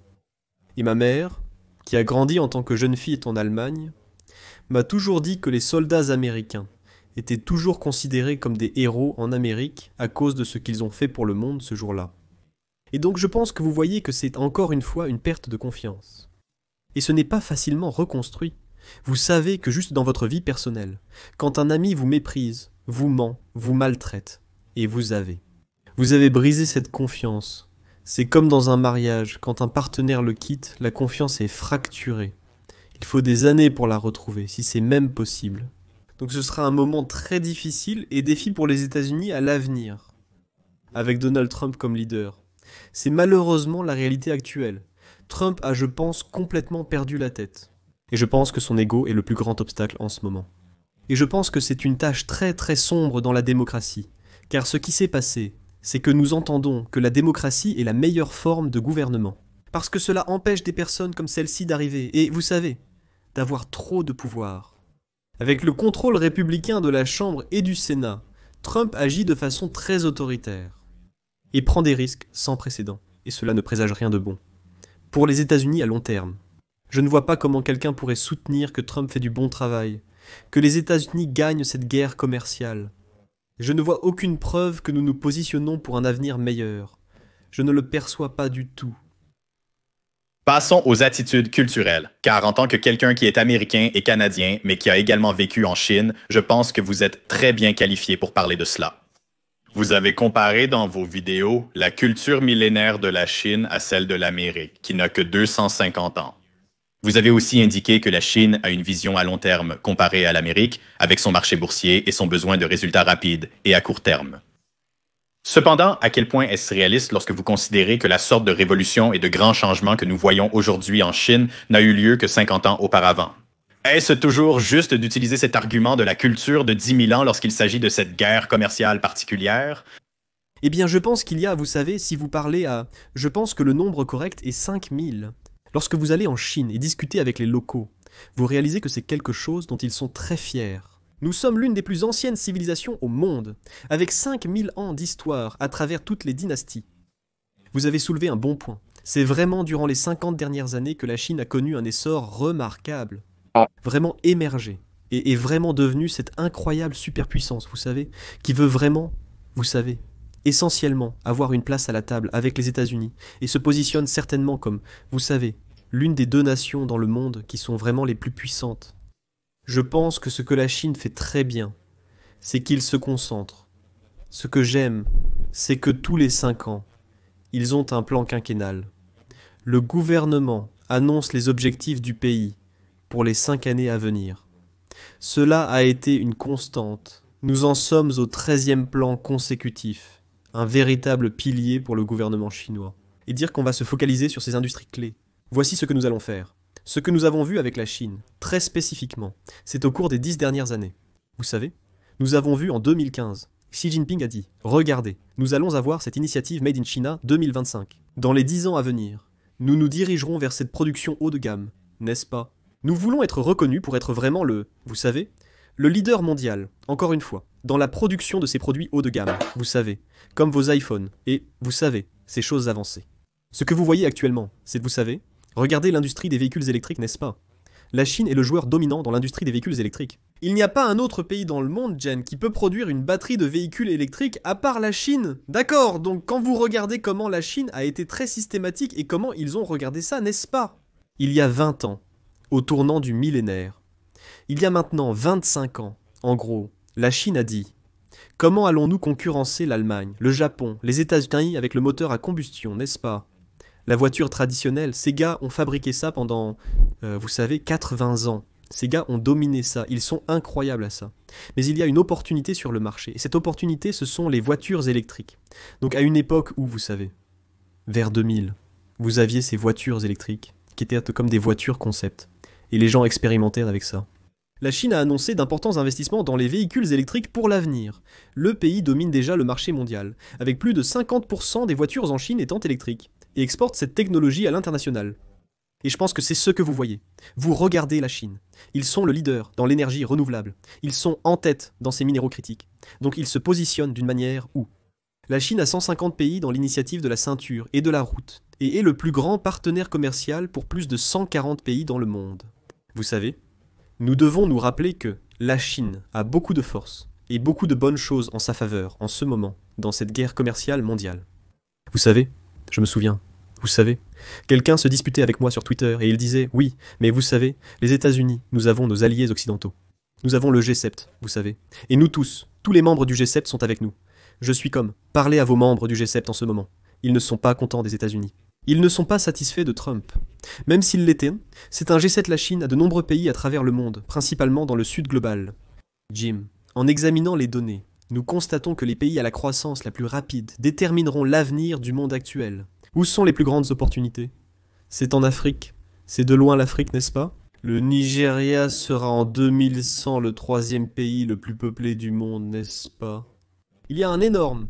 Et ma mère, qui a grandi en tant que jeune fille en Allemagne, m'a toujours dit que les soldats américains étaient toujours considérés comme des héros en Amérique à cause de ce qu'ils ont fait pour le monde ce jour-là. Et donc je pense que vous voyez que c'est encore une fois une perte de confiance. Et ce n'est pas facilement reconstruit. Vous savez que juste dans votre vie personnelle, quand un ami vous méprise, vous ment, vous maltraite, et vous avez brisé cette confiance. C'est comme dans un mariage, quand un partenaire le quitte, la confiance est fracturée. Il faut des années pour la retrouver, si c'est même possible. Donc ce sera un moment très difficile et défi pour les États-Unis à l'avenir, avec Donald Trump comme leader. C'est malheureusement la réalité actuelle. Trump a, je pense, complètement perdu la tête. Et je pense que son ego est le plus grand obstacle en ce moment. Et je pense que c'est une tâche très très sombre dans la démocratie. Car ce qui s'est passé, c'est que nous entendons que la démocratie est la meilleure forme de gouvernement. Parce que cela empêche des personnes comme celle-ci d'arriver, et vous savez, d'avoir trop de pouvoir. Avec le contrôle républicain de la Chambre et du Sénat, Trump agit de façon très autoritaire. Et prend des risques sans précédent, et cela ne présage rien de bon. Pour les États-Unis à long terme, je ne vois pas comment quelqu'un pourrait soutenir que Trump fait du bon travail, que les États-Unis gagnent cette guerre commerciale. Je ne vois aucune preuve que nous nous positionnons pour un avenir meilleur. Je ne le perçois pas du tout. Passons aux attitudes culturelles, car en tant que quelqu'un qui est américain et canadien, mais qui a également vécu en Chine, je pense que vous êtes très bien qualifié pour parler de cela. Vous avez comparé dans vos vidéos la culture millénaire de la Chine à celle de l'Amérique, qui n'a que 250 ans. Vous avez aussi indiqué que la Chine a une vision à long terme comparée à l'Amérique, avec son marché boursier et son besoin de résultats rapides et à court terme. Cependant, à quel point est-ce réaliste lorsque vous considérez que la sorte de révolution et de grands changements que nous voyons aujourd'hui en Chine n'a eu lieu que 50 ans auparavant? Est-ce toujours juste d'utiliser cet argument de la culture de 10 000 ans lorsqu'il s'agit de cette guerre commerciale particulière? Eh bien, je pense qu'il y a, vous savez, si vous parlez à... Je pense que le nombre correct est 5000. Lorsque vous allez en Chine et discutez avec les locaux, vous réalisez que c'est quelque chose dont ils sont très fiers. Nous sommes l'une des plus anciennes civilisations au monde, avec 5000 ans d'histoire à travers toutes les dynasties. Vous avez soulevé un bon point. C'est vraiment durant les 50 dernières années que la Chine a connu un essor remarquable. Vraiment émergé, et est vraiment devenue cette incroyable superpuissance, vous savez, qui veut vraiment, vous savez, essentiellement avoir une place à la table avec les États-Unis, et se positionne certainement comme, vous savez, l'une des 2 nations dans le monde qui sont vraiment les plus puissantes. Je pense que ce que la Chine fait très bien, c'est qu'ils se concentrent. Ce que j'aime, c'est que tous les 5 ans, ils ont un plan quinquennal. Le gouvernement annonce les objectifs du pays pour les 5 années à venir. Cela a été une constante. Nous en sommes au 13e plan consécutif, un véritable pilier pour le gouvernement chinois. Et dire qu'on va se focaliser sur ces industries clés. Voici ce que nous allons faire. Ce que nous avons vu avec la Chine, très spécifiquement, c'est au cours des 10 dernières années. Vous savez, nous avons vu en 2015, Xi Jinping a dit « Regardez, nous allons avoir cette initiative Made in China 2025. Dans les 10 ans à venir, nous nous dirigerons vers cette production haut de gamme, n'est-ce pas ? Nous voulons être reconnus pour être vraiment vous savez, le leader mondial, encore une fois, dans la production de ces produits haut de gamme, vous savez, comme vos iPhones, et, vous savez, ces choses avancées. Ce que vous voyez actuellement, c'est, vous savez, regardez l'industrie des véhicules électriques, n'est-ce pas? La Chine est le joueur dominant dans l'industrie des véhicules électriques. Il n'y a pas un autre pays dans le monde, Jen, qui peut produire une batterie de véhicules électriques à part la Chine. D'accord, donc quand vous regardez comment la Chine a été très systématique et comment ils ont regardé ça, n'est-ce pas? Il y a 20 ans, au tournant du millénaire. Il y a maintenant 25 ans, en gros, la Chine a dit « Comment allons-nous concurrencer l'Allemagne, le Japon, les États-Unis avec le moteur à combustion, n'est-ce pas ?» La voiture traditionnelle, ces gars ont fabriqué ça pendant, vous savez, 80 ans. Ces gars ont dominé ça, ils sont incroyables à ça. Mais il y a une opportunité sur le marché, et cette opportunité, ce sont les voitures électriques. Donc à une époque où, vous savez, vers 2000, vous aviez ces voitures électriques, qui étaient comme des voitures concept, et les gens expérimentèrent avec ça. La Chine a annoncé d'importants investissements dans les véhicules électriques pour l'avenir. Le pays domine déjà le marché mondial, avec plus de 50% des voitures en Chine étant électriques, et exporte cette technologie à l'international. Et je pense que c'est ce que vous voyez. Vous regardez la Chine. Ils sont le leader dans l'énergie renouvelable. Ils sont en tête dans ces minéraux critiques. Donc ils se positionnent d'une manière où la Chine a 150 pays dans l'initiative de la ceinture et de la route, et est le plus grand partenaire commercial pour plus de 140 pays dans le monde. Vous savez, nous devons nous rappeler que la Chine a beaucoup de force et beaucoup de bonnes choses en sa faveur en ce moment, dans cette guerre commerciale mondiale. Vous savez, je me souviens, vous savez, quelqu'un se disputait avec moi sur Twitter et il disait « Oui, mais vous savez, les États-Unis, nous avons nos alliés occidentaux. Nous avons le G7, vous savez. Et nous tous les membres du G7 sont avec nous. Je suis comme « Parlez à vos membres du G7 en ce moment. Ils ne sont pas contents des États-Unis. Ils ne sont pas satisfaits de Trump. Même s'ils l'étaient, c'est un G7 la Chine à de nombreux pays à travers le monde, principalement dans le sud global. Jim, en examinant les données, nous constatons que les pays à la croissance la plus rapide détermineront l'avenir du monde actuel. Où sont les plus grandes opportunités? C'est en Afrique. C'est de loin l'Afrique, n'est-ce pas? Le Nigeria sera en 2100 le 3e pays le plus peuplé du monde, n'est-ce pas? Il y a un énorme.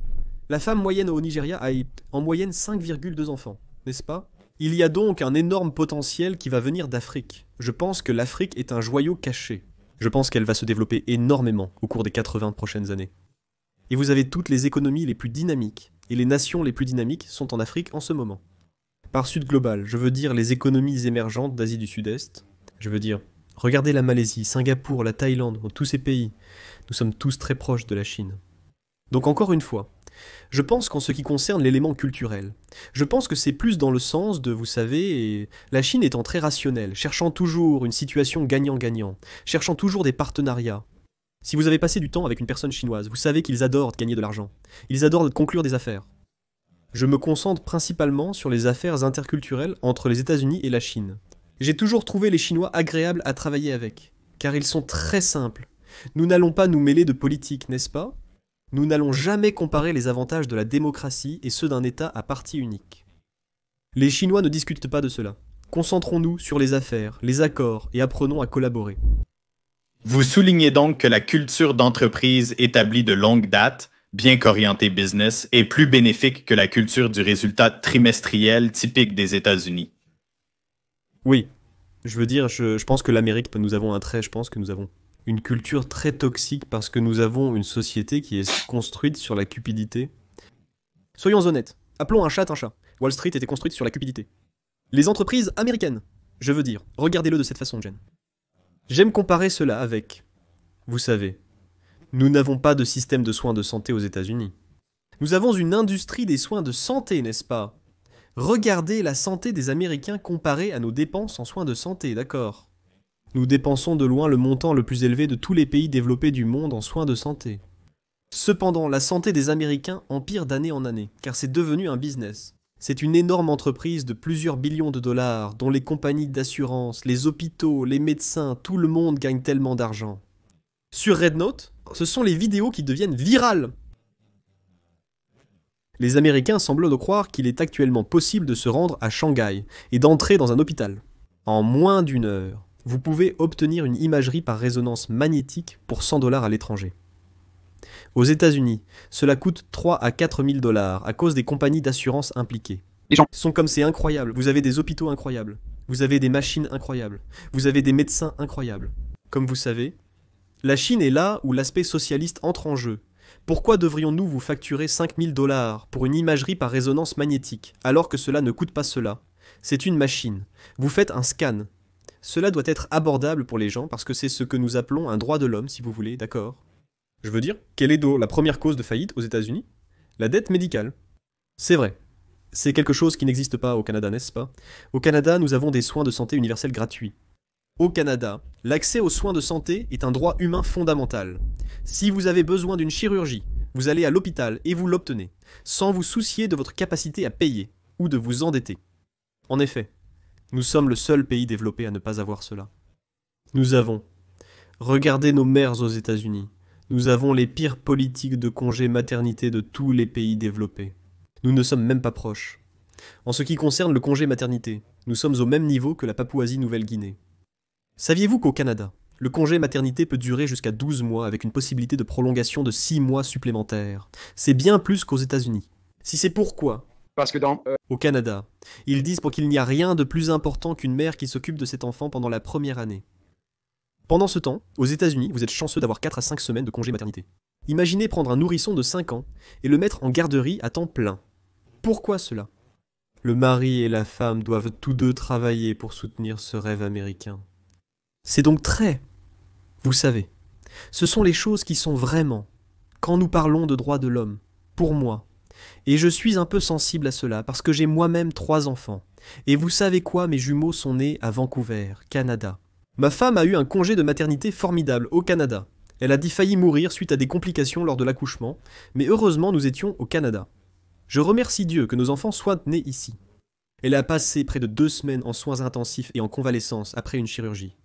La femme moyenne au Nigeria a en moyenne 5,2 enfants, n'est-ce pas? Il y a donc un énorme potentiel qui va venir d'Afrique. Je pense que l'Afrique est un joyau caché. Je pense qu'elle va se développer énormément au cours des 80 prochaines années. Et vous avez toutes les économies les plus dynamiques, et les nations les plus dynamiques sont en Afrique en ce moment. Par Sud global, je veux dire les économies émergentes d'Asie du Sud-Est. Je veux dire, regardez la Malaisie, Singapour, la Thaïlande, tous ces pays. Nous sommes tous très proches de la Chine. Donc encore une fois, je pense qu'en ce qui concerne l'élément culturel, je pense que c'est plus dans le sens de, vous savez, la Chine étant très rationnelle, cherchant toujours une situation gagnant-gagnant, cherchant toujours des partenariats. Si vous avez passé du temps avec une personne chinoise, vous savez qu'ils adorent gagner de l'argent. Ils adorent conclure des affaires. Je me concentre principalement sur les affaires interculturelles entre les États-Unis et la Chine. J'ai toujours trouvé les Chinois agréables à travailler avec, car ils sont très simples. Nous n'allons pas nous mêler de politique, n'est-ce pas? Nous n'allons jamais comparer les avantages de la démocratie et ceux d'un État à parti unique. Les Chinois ne discutent pas de cela. Concentrons-nous sur les affaires, les accords et apprenons à collaborer. Vous soulignez donc que la culture d'entreprise établie de longue date, bien qu'orientée business, est plus bénéfique que la culture du résultat trimestriel typique des États-Unis. Oui, je veux dire, je pense que l'Amérique, nous avons un trait, je pense que nous avons une culture très toxique parce que nous avons une société qui est construite sur la cupidité. Soyons honnêtes, appelons un chat un chat. Wall Street était construite sur la cupidité. Les entreprises américaines, je veux dire, regardez-le de cette façon, Jen. J'aime comparer cela avec, vous savez, nous n'avons pas de système de soins de santé aux États-Unis. Nous avons une industrie des soins de santé, n'est-ce pas? Regardez la santé des Américains comparée à nos dépenses en soins de santé, d'accord? Nous dépensons de loin le montant le plus élevé de tous les pays développés du monde en soins de santé. Cependant, la santé des Américains empire d'année en année, car c'est devenu un business. C'est une énorme entreprise de plusieurs billions de dollars, dont les compagnies d'assurance, les hôpitaux, les médecins, tout le monde gagne tellement d'argent. Sur Red Note, ce sont les vidéos qui deviennent virales. Les Américains semblent de croire qu'il est actuellement possible de se rendre à Shanghai et d'entrer dans un hôpital. En moins d'1 heure, vous pouvez obtenir une imagerie par résonance magnétique pour $100 à l'étranger. Aux États-Unis, cela coûte 3 à 4 000 $ à cause des compagnies d'assurance impliquées. Les gens sont comme c'est incroyable. Vous avez des hôpitaux incroyables. Vous avez des machines incroyables. Vous avez des médecins incroyables. Comme vous savez, la Chine est là où l'aspect socialiste entre en jeu. Pourquoi devrions-nous vous facturer 5 000 $ pour une imagerie par résonance magnétique, alors que cela ne coûte pas cela? C'est une machine. Vous faites un scan. Cela doit être abordable pour les gens parce que c'est ce que nous appelons un droit de l'homme, si vous voulez, d'accord? Je veux dire, quelle est la première cause de faillite aux États-Unis? La dette médicale. C'est vrai. C'est quelque chose qui n'existe pas au Canada, n'est-ce pas? Au Canada, nous avons des soins de santé universels gratuits. Au Canada, l'accès aux soins de santé est un droit humain fondamental. Si vous avez besoin d'une chirurgie, vous allez à l'hôpital et vous l'obtenez, sans vous soucier de votre capacité à payer ou de vous endetter. En effet, nous sommes le seul pays développé à ne pas avoir cela. Nous avons, regardez nos mères aux États-Unis, nous avons les pires politiques de congé maternité de tous les pays développés. Nous ne sommes même pas proches. En ce qui concerne le congé maternité, nous sommes au même niveau que la Papouasie-Nouvelle-Guinée. Saviez-vous qu'au Canada, le congé maternité peut durer jusqu'à 12 mois avec une possibilité de prolongation de 6 mois supplémentaires? C'est bien plus qu'aux États-Unis. Si c'est pourquoi, Parce que au Canada, ils disent pour qu'il n'y a rien de plus important qu'une mère qui s'occupe de cet enfant pendant la première année. Pendant ce temps, aux États-Unis, vous êtes chanceux d'avoir 4 à 5 semaines de congé maternité. Imaginez prendre un nourrisson de 5 ans et le mettre en garderie à temps plein. Pourquoi cela? Le mari et la femme doivent tous deux travailler pour soutenir ce rêve américain. C'est donc très... Vous savez, ce sont les choses qui sont vraiment, quand nous parlons de droits de l'homme, pour moi. Et je suis un peu sensible à cela parce que j'ai moi-même 3 enfants. Et vous savez quoi, mes jumeaux sont nés à Vancouver, Canada. Ma femme a eu un congé de maternité formidable au Canada. Elle a failli mourir suite à des complications lors de l'accouchement, mais heureusement nous étions au Canada. Je remercie Dieu que nos enfants soient nés ici. Elle a passé près de 2 semaines en soins intensifs et en convalescence après une chirurgie.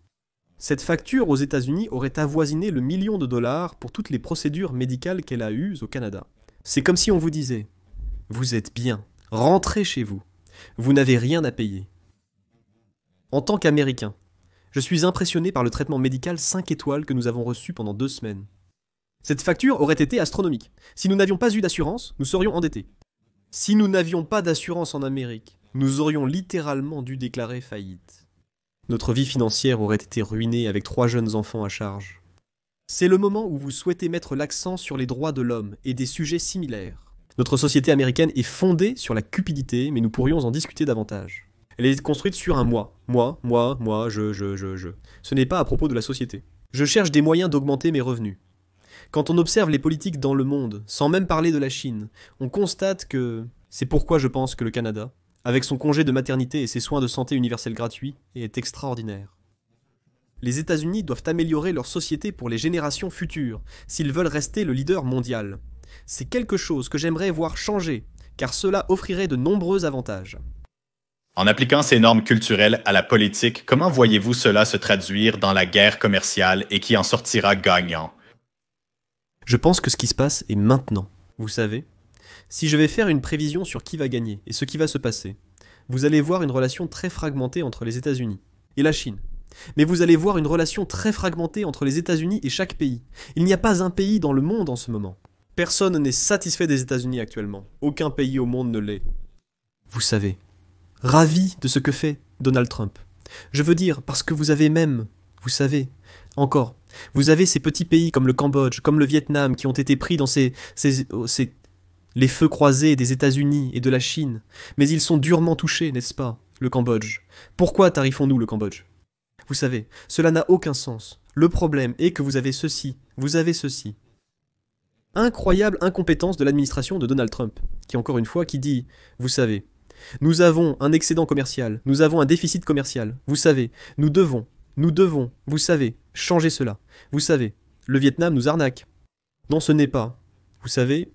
Cette facture aux États-Unis aurait avoisiné le $1 million pour toutes les procédures médicales qu'elle a eues au Canada. C'est comme si on vous disait « Vous êtes bien, rentrez chez vous, vous n'avez rien à payer ». En tant qu'Américain, je suis impressionné par le traitement médical 5 étoiles que nous avons reçu pendant 2 semaines. Cette facture aurait été astronomique. Si nous n'avions pas eu d'assurance, nous serions endettés. Si nous n'avions pas d'assurance en Amérique, nous aurions littéralement dû déclarer faillite. Notre vie financière aurait été ruinée avec 3 jeunes enfants à charge. C'est le moment où vous souhaitez mettre l'accent sur les droits de l'homme et des sujets similaires. Notre société américaine est fondée sur la cupidité, mais nous pourrions en discuter davantage. Elle est construite sur un moi. Moi, je. Ce n'est pas à propos de la société. Je cherche des moyens d'augmenter mes revenus. Quand on observe les politiques dans le monde, sans même parler de la Chine, on constate que... C'est pourquoi je pense que le Canada, avec son congé de maternité et ses soins de santé universels gratuits, est extraordinaire. Les États-Unis doivent améliorer leur société pour les générations futures, s'ils veulent rester le leader mondial. C'est quelque chose que j'aimerais voir changer, car cela offrirait de nombreux avantages. En appliquant ces normes culturelles à la politique, comment voyez-vous cela se traduire dans la guerre commerciale et qui en sortira gagnant? Je pense que ce qui se passe est maintenant, vous savez. Si je vais faire une prévision sur qui va gagner et ce qui va se passer, vous allez voir une relation très fragmentée entre les États-Unis et la Chine. Mais vous allez voir une relation très fragmentée entre les États-Unis et chaque pays. Il n'y a pas un pays dans le monde en ce moment. Personne n'est satisfait des États-Unis actuellement. Aucun pays au monde ne l'est. Vous savez, ravi de ce que fait Donald Trump. Je veux dire, parce que vous avez même, vous savez, encore, vous avez ces petits pays comme le Cambodge, comme le Vietnam, qui ont été pris dans les feux croisés des États-Unis et de la Chine. Mais ils sont durement touchés, n'est-ce pas, le Cambodge? Pourquoi tarifons-nous le Cambodge? Vous savez, cela n'a aucun sens. Le problème est que vous avez ceci. Incroyable incompétence de l'administration de Donald Trump, qui dit, vous savez, nous avons un excédent commercial, nous avons un déficit commercial, vous savez, nous devons, vous savez, changer cela. Vous savez, le Vietnam nous arnaque. Non, ce n'est pas. Vous savez,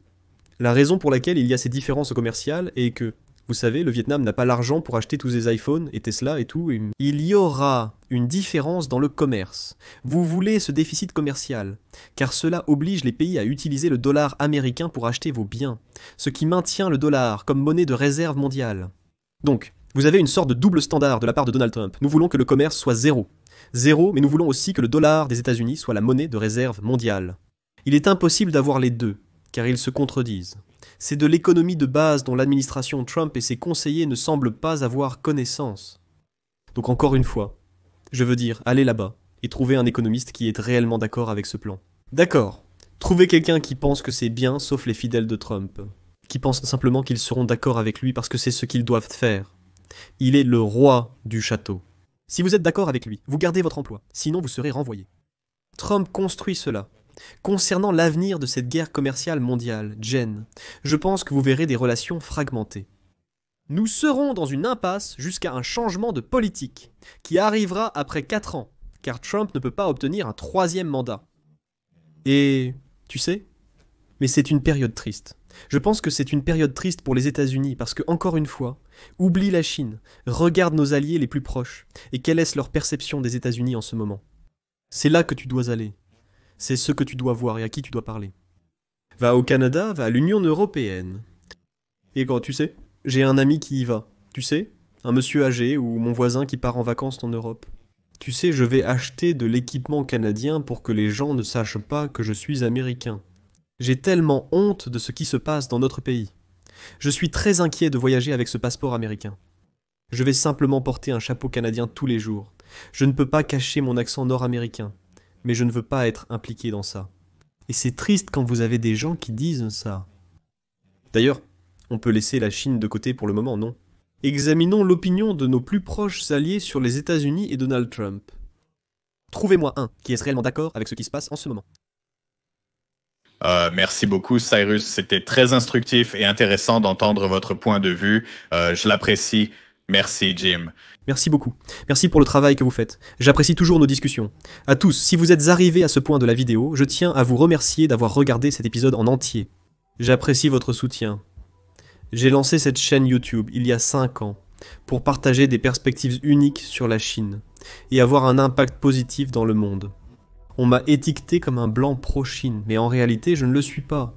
la raison pour laquelle il y a ces différences commerciales est que, vous savez, le Vietnam n'a pas l'argent pour acheter tous ces iPhones et Tesla et tout. Il y aura une différence dans le commerce. Vous voulez ce déficit commercial, car cela oblige les pays à utiliser le dollar américain pour acheter vos biens, ce qui maintient le dollar comme monnaie de réserve mondiale. Donc, vous avez une sorte de double standard de la part de Donald Trump. Nous voulons que le commerce soit zéro. Zéro, mais nous voulons aussi que le dollar des États-Unis soit la monnaie de réserve mondiale. Il est impossible d'avoir les deux, car ils se contredisent. C'est de l'économie de base dont l'administration Trump et ses conseillers ne semblent pas avoir connaissance. Donc encore une fois, je veux dire, allez là-bas et trouvez un économiste qui est réellement d'accord avec ce plan. D'accord, trouvez quelqu'un qui pense que c'est bien sauf les fidèles de Trump, qui pensent simplement qu'ils seront d'accord avec lui parce que c'est ce qu'ils doivent faire. Il est le roi du château. Si vous êtes d'accord avec lui, vous gardez votre emploi, sinon vous serez renvoyé. Trump construit cela. Concernant l'avenir de cette guerre commerciale mondiale, Jen, je pense que vous verrez des relations fragmentées. Nous serons dans une impasse jusqu'à un changement de politique, qui arrivera après 4 ans, car Trump ne peut pas obtenir un 3e mandat. Et, tu sais, mais c'est une période triste. Je pense que c'est une période triste pour les États-Unis parce que, encore une fois, oublie la Chine, regarde nos alliés les plus proches et quelle est leur perception des États-Unis en ce moment. C'est là que tu dois aller. C'est ce que tu dois voir et à qui tu dois parler. Va au Canada, va à l'Union européenne. Et quand tu sais, j'ai un ami qui y va. Tu sais, un monsieur âgé ou mon voisin qui part en vacances en Europe. Tu sais, je vais acheter de l'équipement canadien pour que les gens ne sachent pas que je suis américain. J'ai tellement honte de ce qui se passe dans notre pays. Je suis très inquiet de voyager avec ce passeport américain. Je vais simplement porter un chapeau canadien tous les jours. Je ne peux pas cacher mon accent nord-américain, mais je ne veux pas être impliqué dans ça. Et c'est triste quand vous avez des gens qui disent ça. D'ailleurs, on peut laisser la Chine de côté pour le moment, non? Examinons l'opinion de nos plus proches alliés sur les États-Unis et Donald Trump. Trouvez-moi un qui est réellement d'accord avec ce qui se passe en ce moment. Merci beaucoup, Cyrus. C'était très instructif et intéressant d'entendre votre point de vue. Je l'apprécie. Merci, Jim. Merci beaucoup. Merci pour le travail que vous faites. J'apprécie toujours nos discussions. À tous, si vous êtes arrivés à ce point de la vidéo, je tiens à vous remercier d'avoir regardé cet épisode en entier. J'apprécie votre soutien. J'ai lancé cette chaîne YouTube il y a 5 ans pour partager des perspectives uniques sur la Chine et avoir un impact positif dans le monde. On m'a étiqueté comme un blanc pro-Chine, mais en réalité, je ne le suis pas.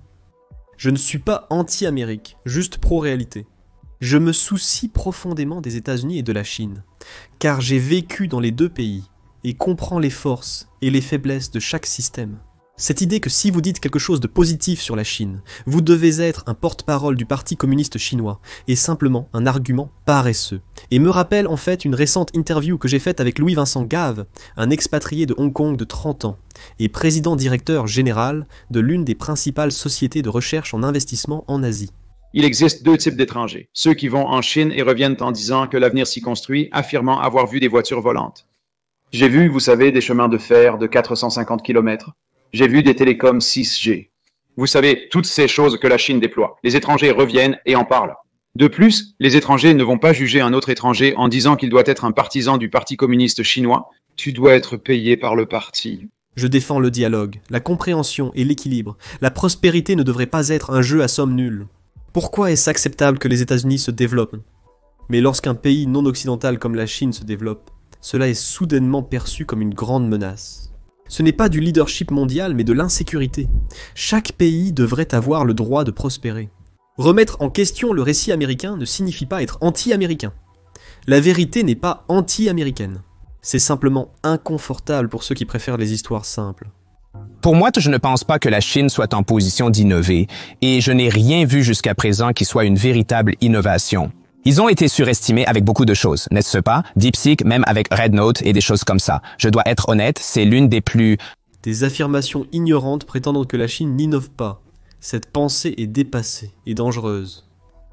Je ne suis pas anti-Amérique, juste pro-réalité. Je me soucie profondément des États-Unis et de la Chine, car j'ai vécu dans les 2 pays et comprends les forces et les faiblesses de chaque système. Cette idée que si vous dites quelque chose de positif sur la Chine, vous devez être un porte-parole du Parti communiste chinois est simplement un argument paresseux. Et me rappelle en fait une récente interview que j'ai faite avec Louis-Vincent Gave, un expatrié de Hong Kong de 30 ans et président-directeur général de l'une des principales sociétés de recherche en investissement en Asie. Il existe 2 types d'étrangers. Ceux qui vont en Chine et reviennent en disant que l'avenir s'y construit, affirmant avoir vu des voitures volantes. J'ai vu, vous savez, des chemins de fer de 450 km. J'ai vu des télécoms 6G. Vous savez, toutes ces choses que la Chine déploie. Les étrangers reviennent et en parlent. De plus, les étrangers ne vont pas juger un autre étranger en disant qu'il doit être un partisan du Parti communiste chinois. Tu dois être payé par le parti. Je défends le dialogue, la compréhension et l'équilibre. La prospérité ne devrait pas être un jeu à somme nulle. Pourquoi est-ce acceptable que les États-Unis se développent? Mais lorsqu'un pays non occidental comme la Chine se développe, cela est soudainement perçu comme une grande menace. Ce n'est pas du leadership mondial, mais de l'insécurité. Chaque pays devrait avoir le droit de prospérer. Remettre en question le récit américain ne signifie pas être anti-américain. La vérité n'est pas anti-américaine. C'est simplement inconfortable pour ceux qui préfèrent les histoires simples. Pour moi, je ne pense pas que la Chine soit en position d'innover, et je n'ai rien vu jusqu'à présent qui soit une véritable innovation. Ils ont été surestimés avec beaucoup de choses, n'est-ce pas? DeepSeek, même avec Red Note et des choses comme ça. Je dois être honnête, c'est l'une des plus... Des affirmations ignorantes prétendant que la Chine n'innove pas. Cette pensée est dépassée et dangereuse.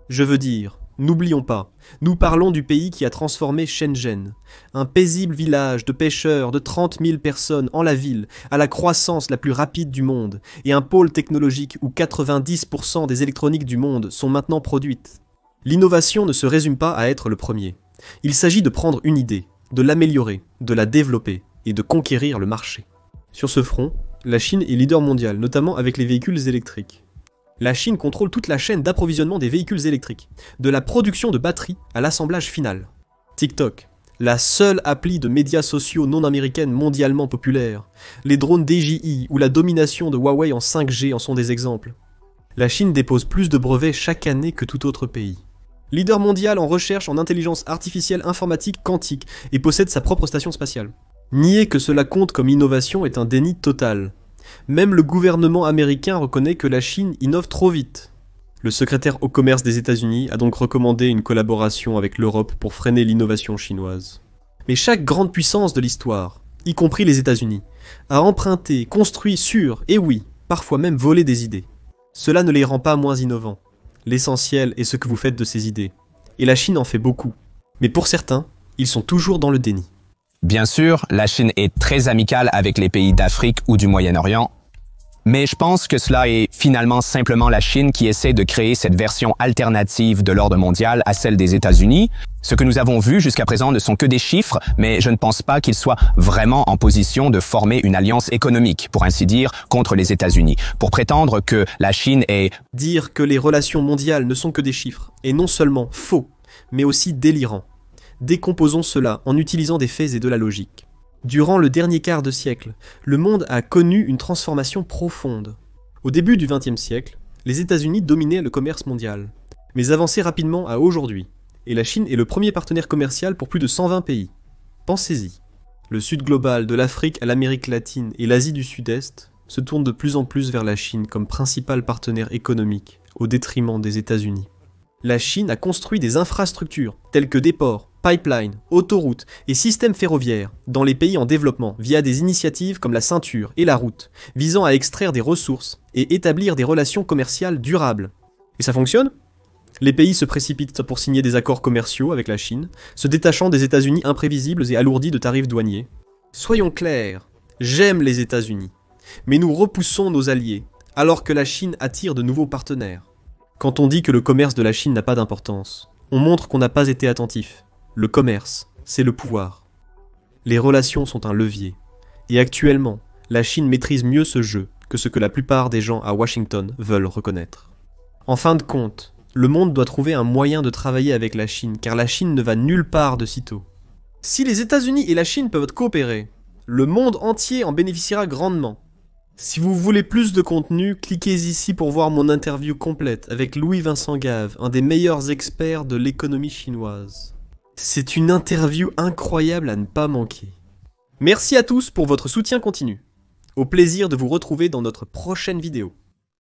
Je veux dire, n'oublions pas, nous parlons du pays qui a transformé Shenzhen, un paisible village de pêcheurs de 30 000 personnes en la ville, à la croissance la plus rapide du monde, et un pôle technologique où 90% des électroniques du monde sont maintenant produites. L'innovation ne se résume pas à être le premier. Il s'agit de prendre une idée, de l'améliorer, de la développer et de conquérir le marché. Sur ce front, la Chine est leader mondial, notamment avec les véhicules électriques. La Chine contrôle toute la chaîne d'approvisionnement des véhicules électriques, de la production de batteries à l'assemblage final. TikTok, la seule appli de médias sociaux non américaine mondialement populaire, les drones DJI ou la domination de Huawei en 5G en sont des exemples. La Chine dépose plus de brevets chaque année que tout autre pays. Leader mondial en recherche en intelligence artificielle informatique quantique et possède sa propre station spatiale. Nier que cela compte comme innovation est un déni total. Même le gouvernement américain reconnaît que la Chine innove trop vite. Le secrétaire au commerce des États-Unis a donc recommandé une collaboration avec l'Europe pour freiner l'innovation chinoise. Mais chaque grande puissance de l'histoire, y compris les États-Unis, a emprunté, construit sur, et oui, parfois même volé des idées. Cela ne les rend pas moins innovants. L'essentiel est ce que vous faites de ces idées. Et la Chine en fait beaucoup. Mais pour certains, ils sont toujours dans le déni. Bien sûr, la Chine est très amicale avec les pays d'Afrique ou du Moyen-Orient, mais je pense que cela est finalement simplement la Chine qui essaie de créer cette version alternative de l'ordre mondial à celle des États-Unis. Ce que nous avons vu jusqu'à présent ne sont que des chiffres, mais je ne pense pas qu'ils soient vraiment en position de former une alliance économique, pour ainsi dire, contre les États-Unis. Pour prétendre que la Chine est... Dire que les relations mondiales ne sont que des chiffres est non seulement faux, mais aussi délirant. Décomposons cela en utilisant des faits et de la logique. Durant le dernier quart de siècle, le monde a connu une transformation profonde. Au début du XXe siècle, les États-Unis dominaient le commerce mondial, mais avançaient rapidement à aujourd'hui, et la Chine est le premier partenaire commercial pour plus de 120 pays. Pensez-y. Le sud global, de l'Afrique à l'Amérique latine et l'Asie du Sud-Est, se tourne de plus en plus vers la Chine comme principal partenaire économique, au détriment des États-Unis. La Chine a construit des infrastructures, telles que des ports, pipelines, autoroutes et systèmes ferroviaires, dans les pays en développement via des initiatives comme la ceinture et la route, visant à extraire des ressources et établir des relations commerciales durables. Et ça fonctionne ? Les pays se précipitent pour signer des accords commerciaux avec la Chine, se détachant des États-Unis imprévisibles et alourdis de tarifs douaniers. Soyons clairs, j'aime les États-Unis, mais nous repoussons nos alliés, alors que la Chine attire de nouveaux partenaires. Quand on dit que le commerce de la Chine n'a pas d'importance, on montre qu'on n'a pas été attentif. Le commerce, c'est le pouvoir. Les relations sont un levier. Et actuellement, la Chine maîtrise mieux ce jeu que ce que la plupart des gens à Washington veulent reconnaître. En fin de compte, le monde doit trouver un moyen de travailler avec la Chine, car la Chine ne va nulle part de sitôt. Si les États-Unis et la Chine peuvent coopérer, le monde entier en bénéficiera grandement. Si vous voulez plus de contenu, cliquez ici pour voir mon interview complète avec Louis-Vincent Gave, un des meilleurs experts de l'économie chinoise. C'est une interview incroyable à ne pas manquer. Merci à tous pour votre soutien continu. Au plaisir de vous retrouver dans notre prochaine vidéo.